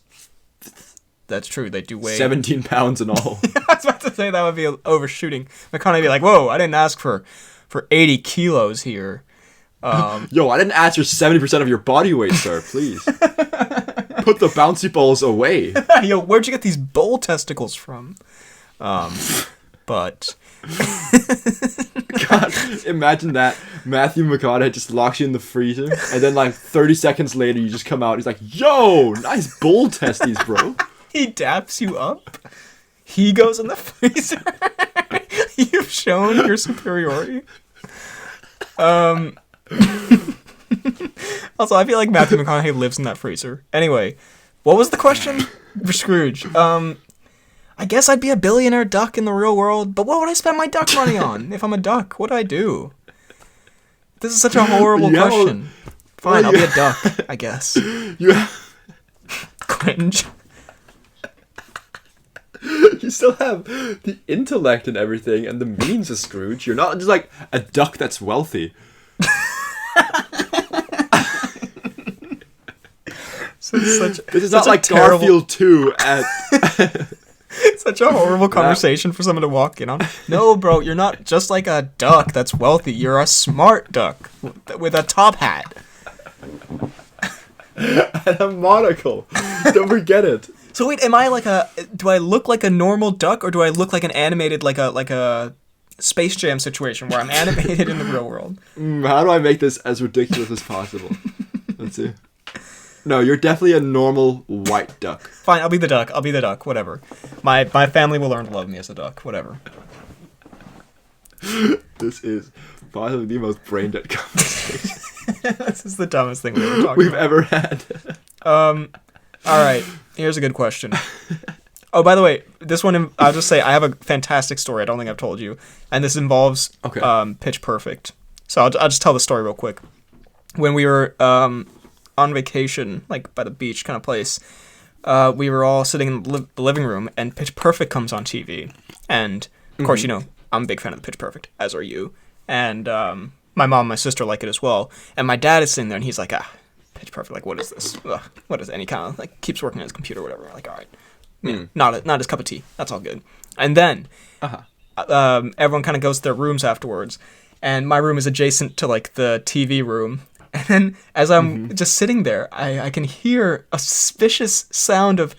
A: That's true. They do weigh
C: 17 pounds in all.
A: I was about to say that would be overshooting. McConaughey be like, "Whoa, I didn't ask for 80 kilos here."
C: Yo, I didn't ask for 70% of your body weight, sir. Please put the bouncy balls away.
A: Yo, where'd you get these bull testicles from? But
C: God, imagine that. Matthew McConaughey just locks you in the freezer, and then like 30 seconds later, you just come out. He's like, "Yo, nice bull testes, bro."
A: He daps you up. He goes in the freezer. You've shown your superiority. Also, I feel like Matthew McConaughey lives in that freezer. Anyway, what was the question for Scrooge? I guess I'd be a billionaire duck in the real world, but what would I spend my duck money on? If I'm a duck, what do I do? This is such a horrible question. Fine, I'll be a duck, I guess. Cringe.
C: You still have the intellect and everything, and the means of Scrooge. You're not just like a duck that's wealthy. This is not like
A: terrible...
C: Garfield 2 at...
A: Such a horrible conversation for someone to walk in on. No, bro, you're not just like a duck that's wealthy. You're a smart duck with a top hat.
C: And a monocle. Don't forget it.
A: So wait, am I like do I look like a normal duck, or do I look like an animated, like a Space Jam situation where I'm animated in the real world?
C: How do I make this as ridiculous as possible? Let's see. No, you're definitely a normal white duck.
A: Fine, I'll be the duck. Whatever. My family will learn to love me as a duck. Whatever.
C: This is possibly the most brain dead conversation.
A: This is the dumbest thing we've
C: ever had.
A: All right. Here's a good question. Oh, by the way, this one, I'll just say I have a fantastic story. I don't think I've told you, and this involves Pitch Perfect. So I'll just tell the story real quick. When we were on vacation, like by the beach kind of place, we were all sitting in the living room, and Pitch Perfect comes on TV. And, of course, you know, I'm a big fan of Pitch Perfect, as are you. And my mom and my sister like it as well. And my dad is sitting there, and he's like, Pitch Perfect, like, what is this? Ugh, what is it? And he kind of, like, keeps working on his computer or whatever. We're like, all right. Yeah, not his cup of tea. That's all good. And then everyone kind of goes to their rooms afterwards. And my room is adjacent to, like, the TV room. And then as I'm just sitting there, I can hear a suspicious sound of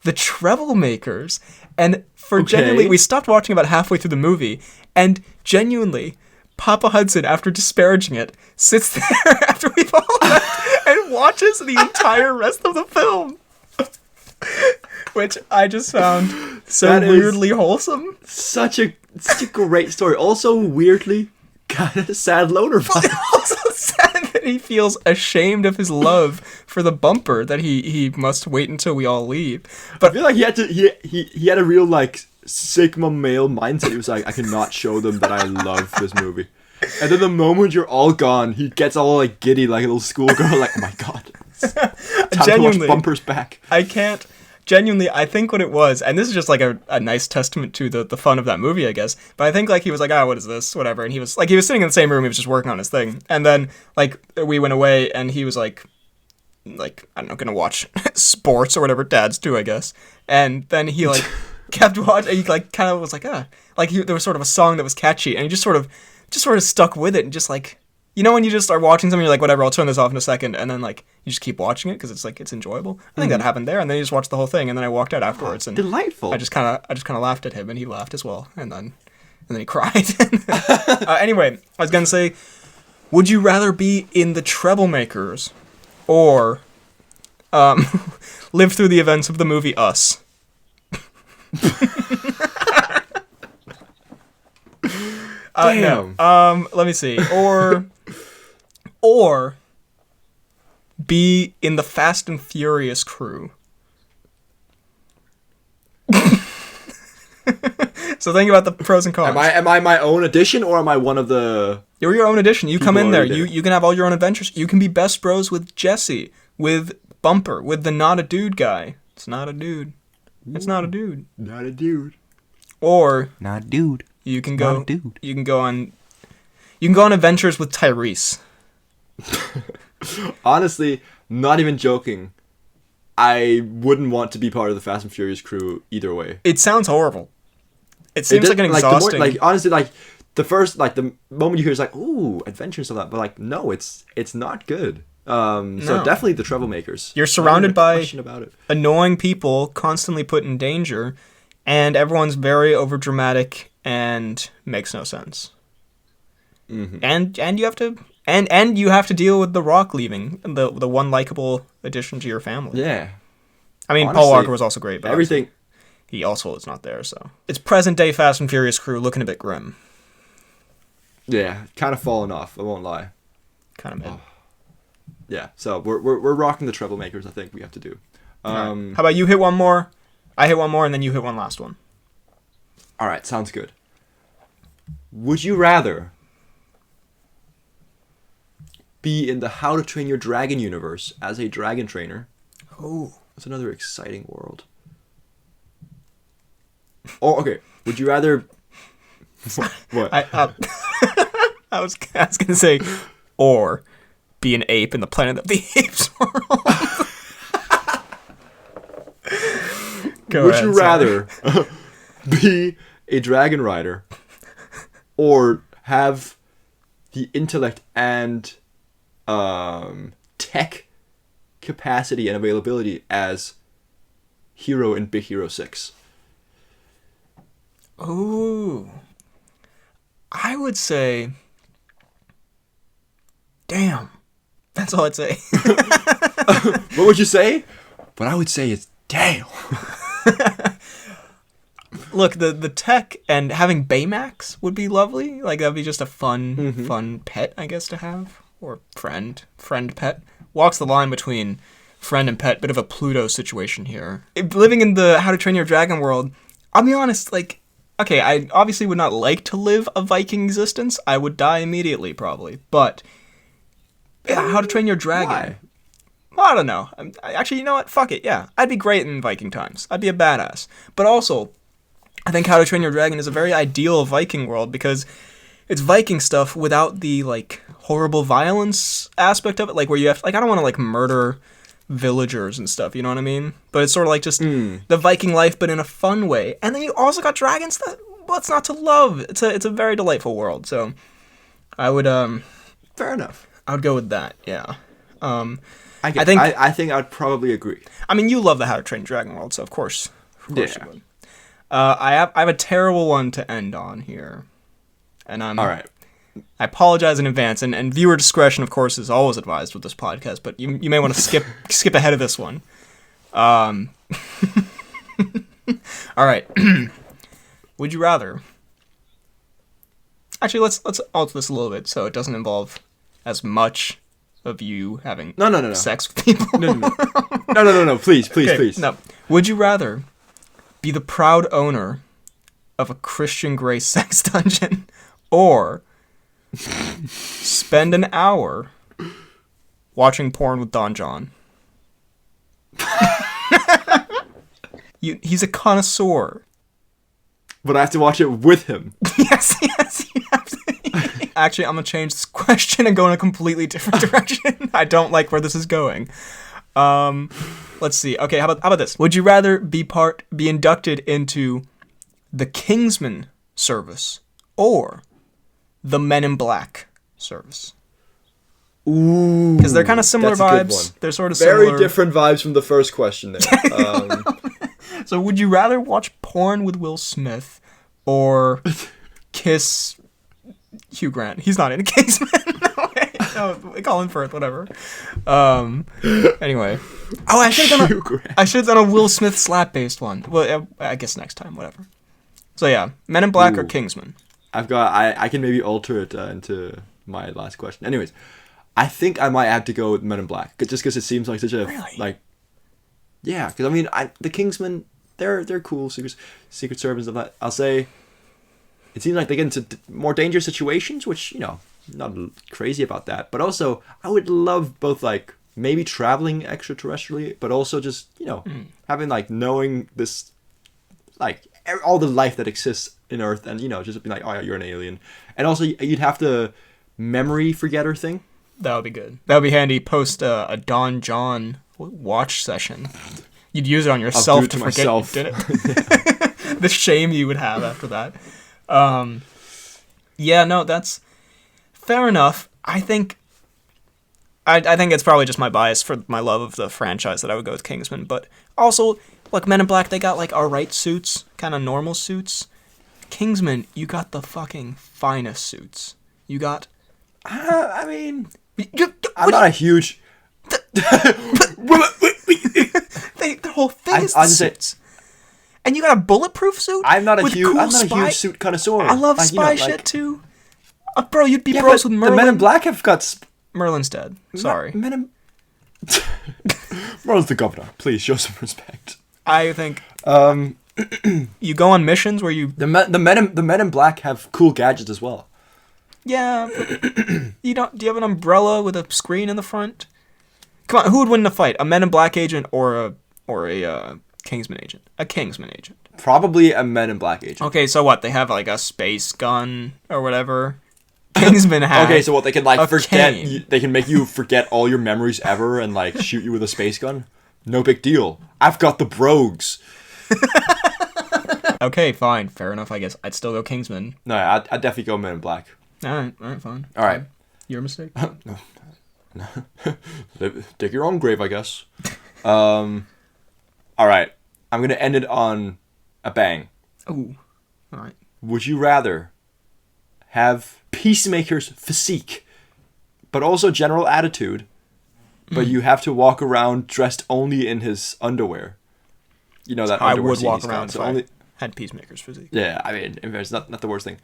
A: the Treblemakers. And genuinely, we stopped watching about halfway through the movie. And genuinely, Papa Hudson, after disparaging it, sits there after we've all left and watches the entire rest of the film. Which I just found so weirdly wholesome.
C: Such a great story. Also weirdly kind of sad loner vibe.
A: Also sad that he feels ashamed of his love for the bumper that he must wait until we all leave. But
C: I feel like he had a real like Sigma male mindset. He was like, I cannot show them that I love this movie. And then the moment you're all gone, he gets all like giddy like a little schoolgirl, like, oh my god. Time to watch Bumpers back.
A: I can't. Genuinely, I think what it was, and this is just like a nice testament to the fun of that movie, I guess, but I think like he was like, what is this? Whatever. And he was sitting in the same room, he was just working on his thing. And then like we went away and he was like, I don't know, gonna watch sports or whatever dads do, I guess. And then he like kept watching, he like kind of was like, there was sort of a song that was catchy, and he just sort of stuck with it, and just like, you know when you just start watching something, you're like, whatever, I'll turn this off in a second, and then like you just keep watching it because it's like it's enjoyable. I think that happened there, and then he just watched the whole thing, and then I walked out afterwards, and
C: delightful.
A: I just kind of laughed at him, and he laughed as well, and then he cried. Anyway, I was gonna say, would you rather be in the Treblemakers or live through the events of the movie Us?
C: Damn.
A: No. Let me see. Or be in the Fast and Furious crew. So think about the pros and cons.
C: Am I my own addition, or am I one of the...
A: You're your own addition. You come in there. You can have all your own adventures. You can be best bros with Jesse, with Bumper, with the not a dude guy. It's not a dude. It's not a dude.
C: Not a dude.
A: Or...
B: Not a dude.
A: You can go. You can go on adventures with Tyrese.
C: Honestly, not even joking. I wouldn't want to be part of the Fast and Furious crew either way.
A: It sounds horrible. It seems like an exhausting...
C: Honestly, the first, the moment you hear is ooh, adventure and stuff like that. But, no, it's not good. So definitely the Treblemakers.
A: You're surrounded by annoying people constantly put in danger, and everyone's very overdramatic and makes no sense. Mm-hmm. And you have to... And you have to deal with The Rock leaving, the one likable addition to your family.
C: Yeah.
A: I mean, honestly, Paul Walker was also great, but
C: everything...
A: he also is not there, so... It's present-day Fast and Furious crew looking a bit grim.
C: Yeah, kind of fallen off, I won't lie.
A: Kind of mid. Oh.
C: Yeah, so we're rocking the Treblemakers, I think we have to do.
A: Right. How about you hit one more, I hit one more, and then you hit one last one?
C: Alright, sounds good. Would you rather... be in the How to Train Your Dragon universe as a dragon trainer?
A: Oh.
C: That's another exciting world. Oh, okay. Would you rather... What?
A: I was going to say, or be an ape in the Planet of the Apes world.
C: Would you rather be a dragon rider or have the intellect and tech capacity and availability as Hero in Big Hero 6?
A: Ooh. I would say... Damn. That's all I'd say.
C: What would you say? What I would say is, damn.
A: Look, the tech and having Baymax would be lovely. That'd be just a fun pet, I guess, to have. Or friend pet. Walks the line between friend and pet. Bit of a Pluto situation here. Living in the How to Train Your Dragon world, I'll be honest, okay, I obviously would not like to live a Viking existence. I would die immediately, probably. But How to Train Your Dragon...
C: Why?
A: Well, I don't know. Actually, you know what? Fuck it, yeah. I'd be great in Viking times. I'd be a badass. But also, I think How to Train Your Dragon is a very ideal Viking world because it's Viking stuff without the, horrible violence aspect of it. Where you have... I don't want to, murder villagers and stuff, you know what I mean? But it's sort of just the Viking life, but in a fun way. And then you also got dragons that... What's not to love? It's a very delightful world, so... I would,
C: Fair enough.
A: I would go with that, yeah.
C: I think I'd probably agree. I
A: mean, you love the How to Train Dragon world, so of course you would. I have a terrible one to end on here, and
C: all right.
A: I apologize in advance, and viewer discretion, of course, is always advised with this podcast. But you may want to skip ahead of this one. All right. Would you rather? Actually, let's alter this a little bit so it doesn't involve as much of you having sex with people.
C: No. Please.
A: No. Would you rather be the proud owner of a Christian Grey sex dungeon or spend an hour watching porn with Don John? He's a connoisseur.
C: But I have to watch it with him.
A: Yes, you have to. Actually, I'm going to change this question and go in a completely different direction. I don't like where this is going. Let's see. Okay, how about this? Would you rather be inducted into the Kingsman service or the Men in Black service?
C: Ooh.
A: Because they're kind of similar vibes. They're sort of
C: very
A: similar.
C: different vibes from the first question there.
A: So would you rather watch porn with Will Smith or kiss Hugh Grant? He's not in Kingsman. No, Colin Firth, whatever. Anyway. Oh, I should have done a Will Smith slap-based one. Well, I guess next time, whatever. So yeah, Men in Black or Kingsman?
C: I can maybe alter it into my last question. Anyways, I think I might have to go with Men in Black, just because it seems like such a yeah. Because I mean, the Kingsmen, they're cool Secret Service and stuff like that. I'll say, it seems like they get into more dangerous situations, which not crazy about that. But also, I would love both maybe traveling extraterrestrially, but also just having knowing this all the life that exists in Earth, and just be oh yeah, you're an alien. And also you'd have the memory forgetter thing.
A: That would be good. That would be handy post a Don John watch session. You'd use it on yourself to forget myself. You did it. The shame you would have after that. Yeah, no, that's fair enough. I think it's probably just my bias for my love of the franchise that I would go with Kingsman. But also, look, Men in Black, they got like alright suits, kind of normal suits. Kingsman, you got the fucking finest suits. You got...
C: I mean... I'm not a huge...
A: The whole thing is the suits. And you got a bulletproof suit?
C: I'm not a huge suit connoisseur.
A: I love spy shit too. Bro, you'd be bros with Merlin.
C: The Men in Black have got...
A: Merlin's dead. Sorry.
C: Merlin's the governor. Please, show some respect.
A: I think... you go on missions where you...
C: The Men in Black have cool gadgets as well.
A: Yeah, but do you have an umbrella with a screen in the front? Come on, who would win the fight? A Men in Black agent or a Kingsman agent? A Kingsman agent.
C: Probably a Men in Black agent.
A: Okay, so what? They have like a space gun or whatever. Kingsman has.
C: Okay, so what? They can like forget. They can make you forget all your memories ever and like shoot you with a space gun. No big deal. I've got the brogues.
A: Okay, fine, fair enough. I guess I'd still go Kingsman.
C: No, I'd definitely go Men in Black.
A: All right, fine.
C: All right,
A: your mistake.
C: Dig your own grave, I guess. All right, I'm gonna end it on a bang.
A: Ooh, all right.
C: Would you rather have Peacemaker's physique, but also general attitude, but you have to walk around dressed only in his underwear? You know that underwear
A: I would walk around
C: so
A: if
C: only...
A: I had Peacemaker's physique.
C: Yeah, I mean, it's not the worst thing.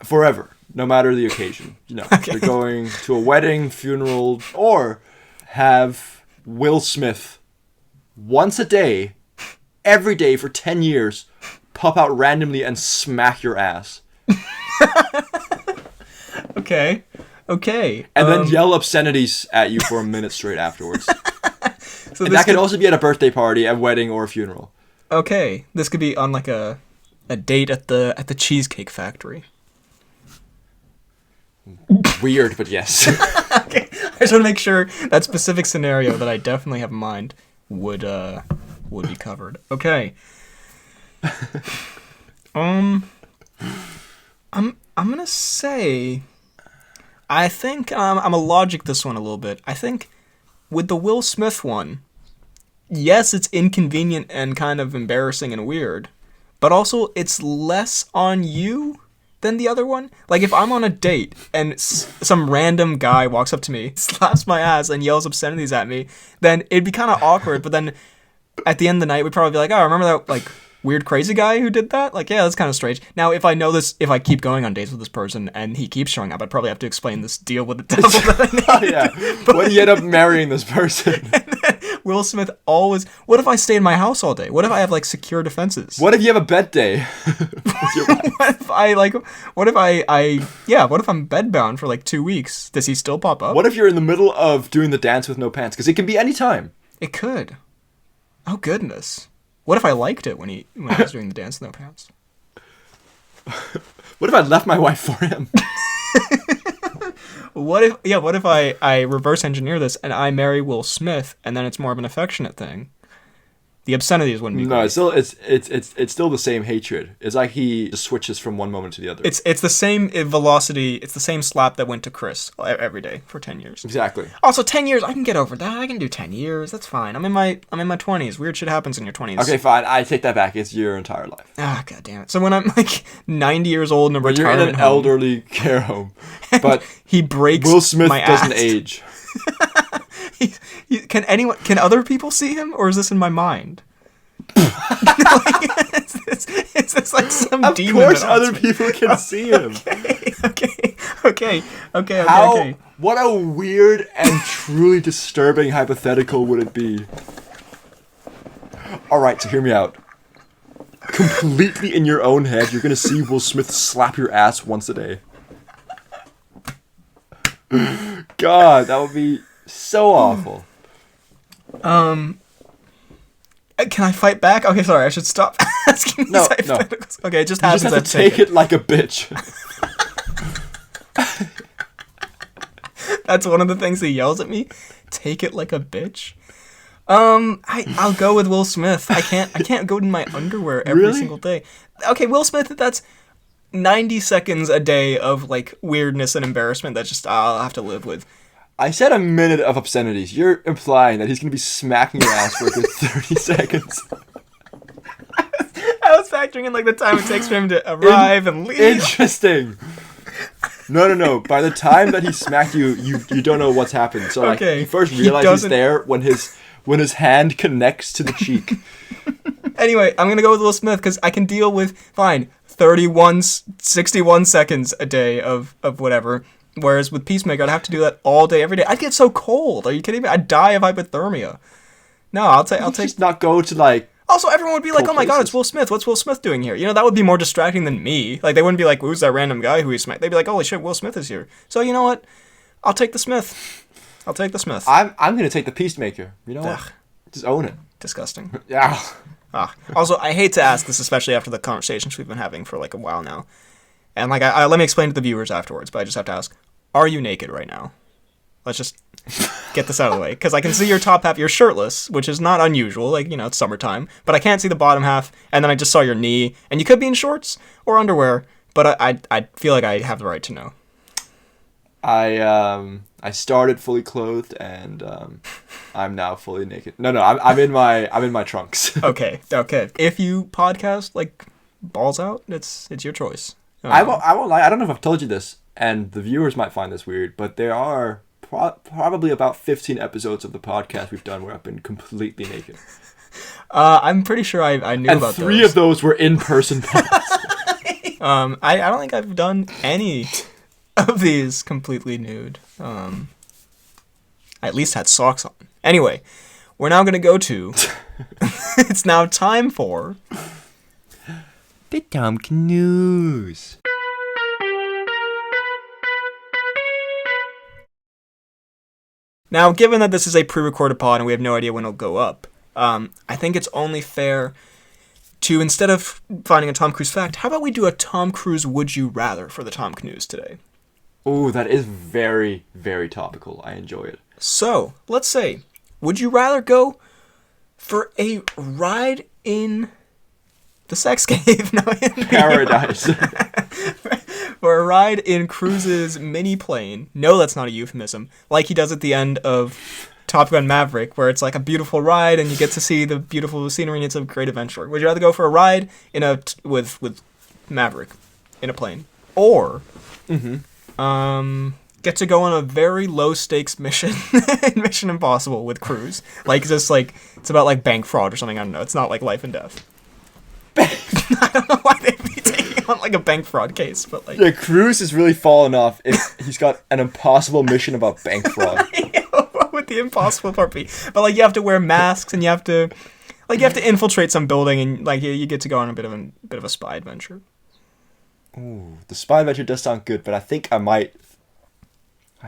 C: Forever, no matter the occasion. You know, okay. You're going to a wedding, funeral, or have Will Smith once a day, every day for 10 years, pop out randomly and smack your ass.
A: Okay.
C: And then yell obscenities at you for a minute straight afterwards.
A: So
C: and that could also be at a birthday party, a wedding, or a funeral.
A: Okay, this could be on like a date at the Cheesecake Factory.
C: Weird, but yes.
A: Okay, I just want to make sure that specific scenario that I definitely have in mind would be covered. Okay. I'm gonna say, I think I'm gonna logic this one a little bit. I think with the Will Smith one, yes, it's inconvenient and kind of embarrassing and weird, but also it's less on you than the other one. Like if I'm on a date and some random guy walks up to me, slaps my ass and yells obscenities at me, then it'd be kind of awkward, but then at the end of the night we'd probably be like, oh, remember that like weird crazy guy who did that? Like, yeah, that's kind of strange. Now, if I know this, if I keep going on dates with this person and he keeps showing up, I'd probably have to explain this deal with the devil that I made.
C: Oh, yeah. But what if you end up marrying this person?
A: Will Smith always... What if I stay in my house all day? What if I have, like, secure defenses?
C: What if you have a bet day?
A: What if I, like... What if what if I'm bedbound for, like, 2 weeks? Does he still pop up?
C: What if you're in the middle of doing the dance with no pants? Because it can be any time.
A: It could. Oh, goodness. What if I liked it when I was doing the dance with no pants?
C: What if I left my wife for him?
A: What if I reverse engineer this and I marry Will Smith and then it's more of an affectionate thing? The obscenities wouldn't be.
C: No, it's still the same hatred. It's like he just switches from one moment to the other.
A: It's the same velocity. It's the same slap that went to Chris every day for 10 years.
C: Exactly.
A: Also, 10 years, I can get over that. I can do 10 years. That's fine. I'm in my 20s. Weird shit happens in your 20s.
C: Okay, fine. I take that back. It's your entire life.
A: Ah, god damn it. So when I'm like 90 years old in a retirement
C: you're in an elderly care home, but
A: he breaks
C: Will Smith
A: my
C: doesn't
A: ass.
C: age.
A: Can other people see him, or is this in my mind? It's this like some
C: of
A: demon.
C: Of course, other people can see him.
A: Okay.
C: What a weird and truly disturbing hypothetical would it be? All right, so hear me out. Completely in your own head, you're gonna see Will Smith slap your ass once a day. God, that would be so awful.
A: Can I fight back? Okay, sorry, I should stop asking these hypotheticals. Okay, it just happens.
C: You just have to take it like a bitch.
A: That's one of the things he yells at me. Take it like a bitch. I'll go with Will Smith. I can't go in my underwear every single day. Okay, Will Smith, that's 90 seconds a day of like weirdness and embarrassment that just I'll have to live with.
C: I said a minute of obscenities. You're implying that he's going to be smacking your ass for a good 30 seconds.
A: I was factoring in like the time it takes for him to arrive and leave.
C: Interesting. No. By the time that he smacked you, you don't know what's happened. So like, you first realize he's there when his hand connects to the cheek.
A: Anyway, I'm going to go with Will Smith because I can deal with, 61 seconds a day of whatever. Whereas with Peacemaker, I'd have to do that all day, every day. I'd get so cold. Are you kidding me? I'd die of hypothermia. No, I'll take.
C: Just not go to like.
A: Also, everyone would be like, "Oh my God, it's Will Smith. What's Will Smith doing here?" You know, that would be more distracting than me. Like, they wouldn't be like, "Who's that random guy who he smacked?" They'd be like, "Holy shit, Will Smith is here." So you know what? I'll take the Smith.
C: I'm gonna take the Peacemaker. You know what? Just own it.
A: Disgusting.
C: Yeah.
A: Also, I hate to ask this, especially after the conversations we've been having for like a while now. And like, I let me explain to the viewers afterwards, but I just have to ask. Are you naked right now? Let's just get this out of the way. Because I can see your top half. You're shirtless, which is not unusual. Like, you know, it's summertime. But I can't see the bottom half. And then I just saw your knee. And you could be in shorts or underwear. But I feel like I have the right to know.
C: I started fully clothed and I'm now fully naked. No, I'm in my trunks.
A: Okay. If you podcast like balls out, it's your choice.
C: I won't lie. I don't know if I've told you this. And the viewers might find this weird, but there are probably about 15 episodes of the podcast we've done where I've been completely naked.
A: I'm pretty sure I knew about those.
C: And 3 of those were in-person pods.
A: I don't think I've done any of these completely nude. I at least had socks on. Anyway, we're now going to go to... It's now time for...
C: The Cnews.
A: Now, given that this is a pre-recorded pod and we have no idea when it'll go up, I think it's only fair to, instead of finding a Tom Cruise fact, how about we do a Tom Cruise Would You Rather for the Tom Cnews today?
C: Oh, that is very, very topical. I enjoy it.
A: So, let's say, would you rather go for a ride in the sex cave? No, in
C: Paradise.
A: For a ride in Cruise's mini plane. No, that's not a euphemism. Like he does at the end of Top Gun Maverick, where it's like a beautiful ride and you get to see the beautiful scenery and it's a great adventure. Would you rather go for a ride in with Maverick in a plane, or get to go on a very low stakes mission in Mission Impossible with Cruise? Like just like it's about like bank fraud or something. I don't know. It's not like life and death. I don't know why they'd be taking on like a bank fraud case, but like...
C: Yeah, Cruise is really fallen off if he's got an impossible mission about bank fraud.
A: What would the impossible part be? But like you have to wear masks and you have to infiltrate some building and like you get to go on a bit of a spy adventure.
C: Ooh, the spy adventure does sound good, but I think I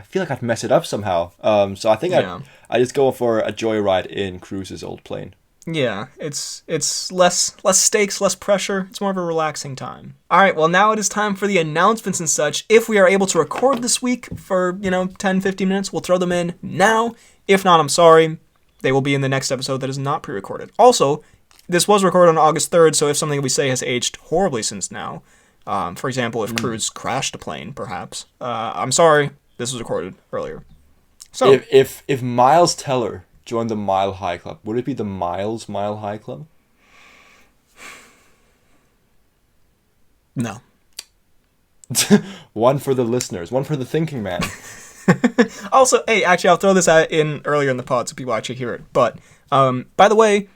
C: feel like I'd mess it up somehow. So I think I just go for a joyride in Cruise's old plane.
A: Yeah, it's less stakes, less pressure. It's more of a relaxing time. All right, well, now it is time for the announcements and such. If we are able to record this week for, 10, 15 minutes, we'll throw them in now. If not, I'm sorry. They will be in the next episode that is not pre-recorded. Also, this was recorded on August 3rd, so if something we say has aged horribly since now, for example, if Cruise crashed a plane, perhaps, I'm sorry, this was recorded earlier. So
C: if Miles Teller joined the Mile High Club, would it be the Miles Mile High Club?
A: No.
C: One for the listeners, one for the thinking man.
A: Also, hey, actually, I'll throw this in earlier in the pod so people actually hear it. But, by the way,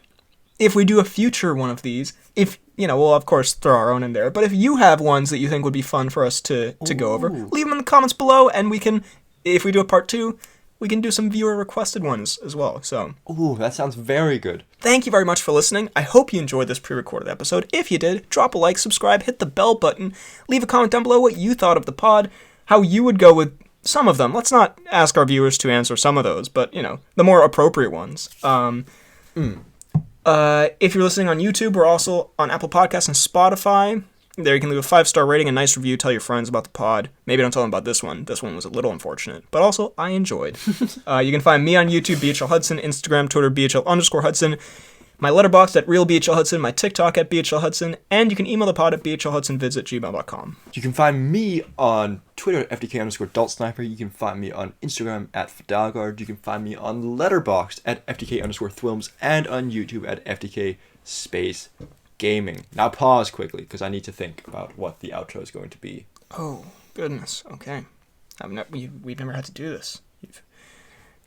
A: if we do a future one of these, we'll of course throw our own in there. But if you have ones that you think would be fun for us to go over, leave them in the comments below, and we can, if we do a part 2, we can do some viewer-requested ones as well, so...
C: Ooh, that sounds very good.
A: Thank you very much for listening. I hope you enjoyed this pre-recorded episode. If you did, drop a like, subscribe, hit the bell button, leave a comment down below what you thought of the pod, how you would go with some of them. Let's not ask our viewers to answer some of those, but, the more appropriate ones. If you're listening on YouTube, we're also on Apple Podcasts and Spotify. There you can leave a 5-star rating, a nice review, tell your friends about the pod. Maybe don't tell them about this one. This one was a little unfortunate, but also I enjoyed. You can find me on YouTube, BHL Hudson, Instagram, Twitter, BHL_Hudson, my letterboxd at RealBHL Hudson, my TikTok at BHL Hudson, and you can email the pod at bhlhudsonvids@gmail.com.
C: You can find me on Twitter at FTK_DaltSniper. You can find me on Instagram at Fidalgard. You can find me on Letterboxd at FTK_Thwilms and on YouTube at FTK_Gaming. Now pause quickly, because I need to think about what the outro is going to be.
A: Oh, goodness. Okay. We've never had to do this.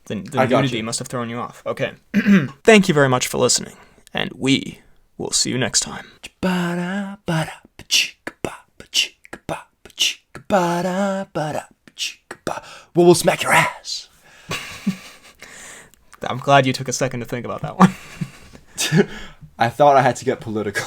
A: The nudity must have thrown you off. Okay. Thank you very much for listening, and we will see you next time.
C: We'll smack your ass.
A: I'm glad you took a second to think about that one.
C: I thought I had to get political.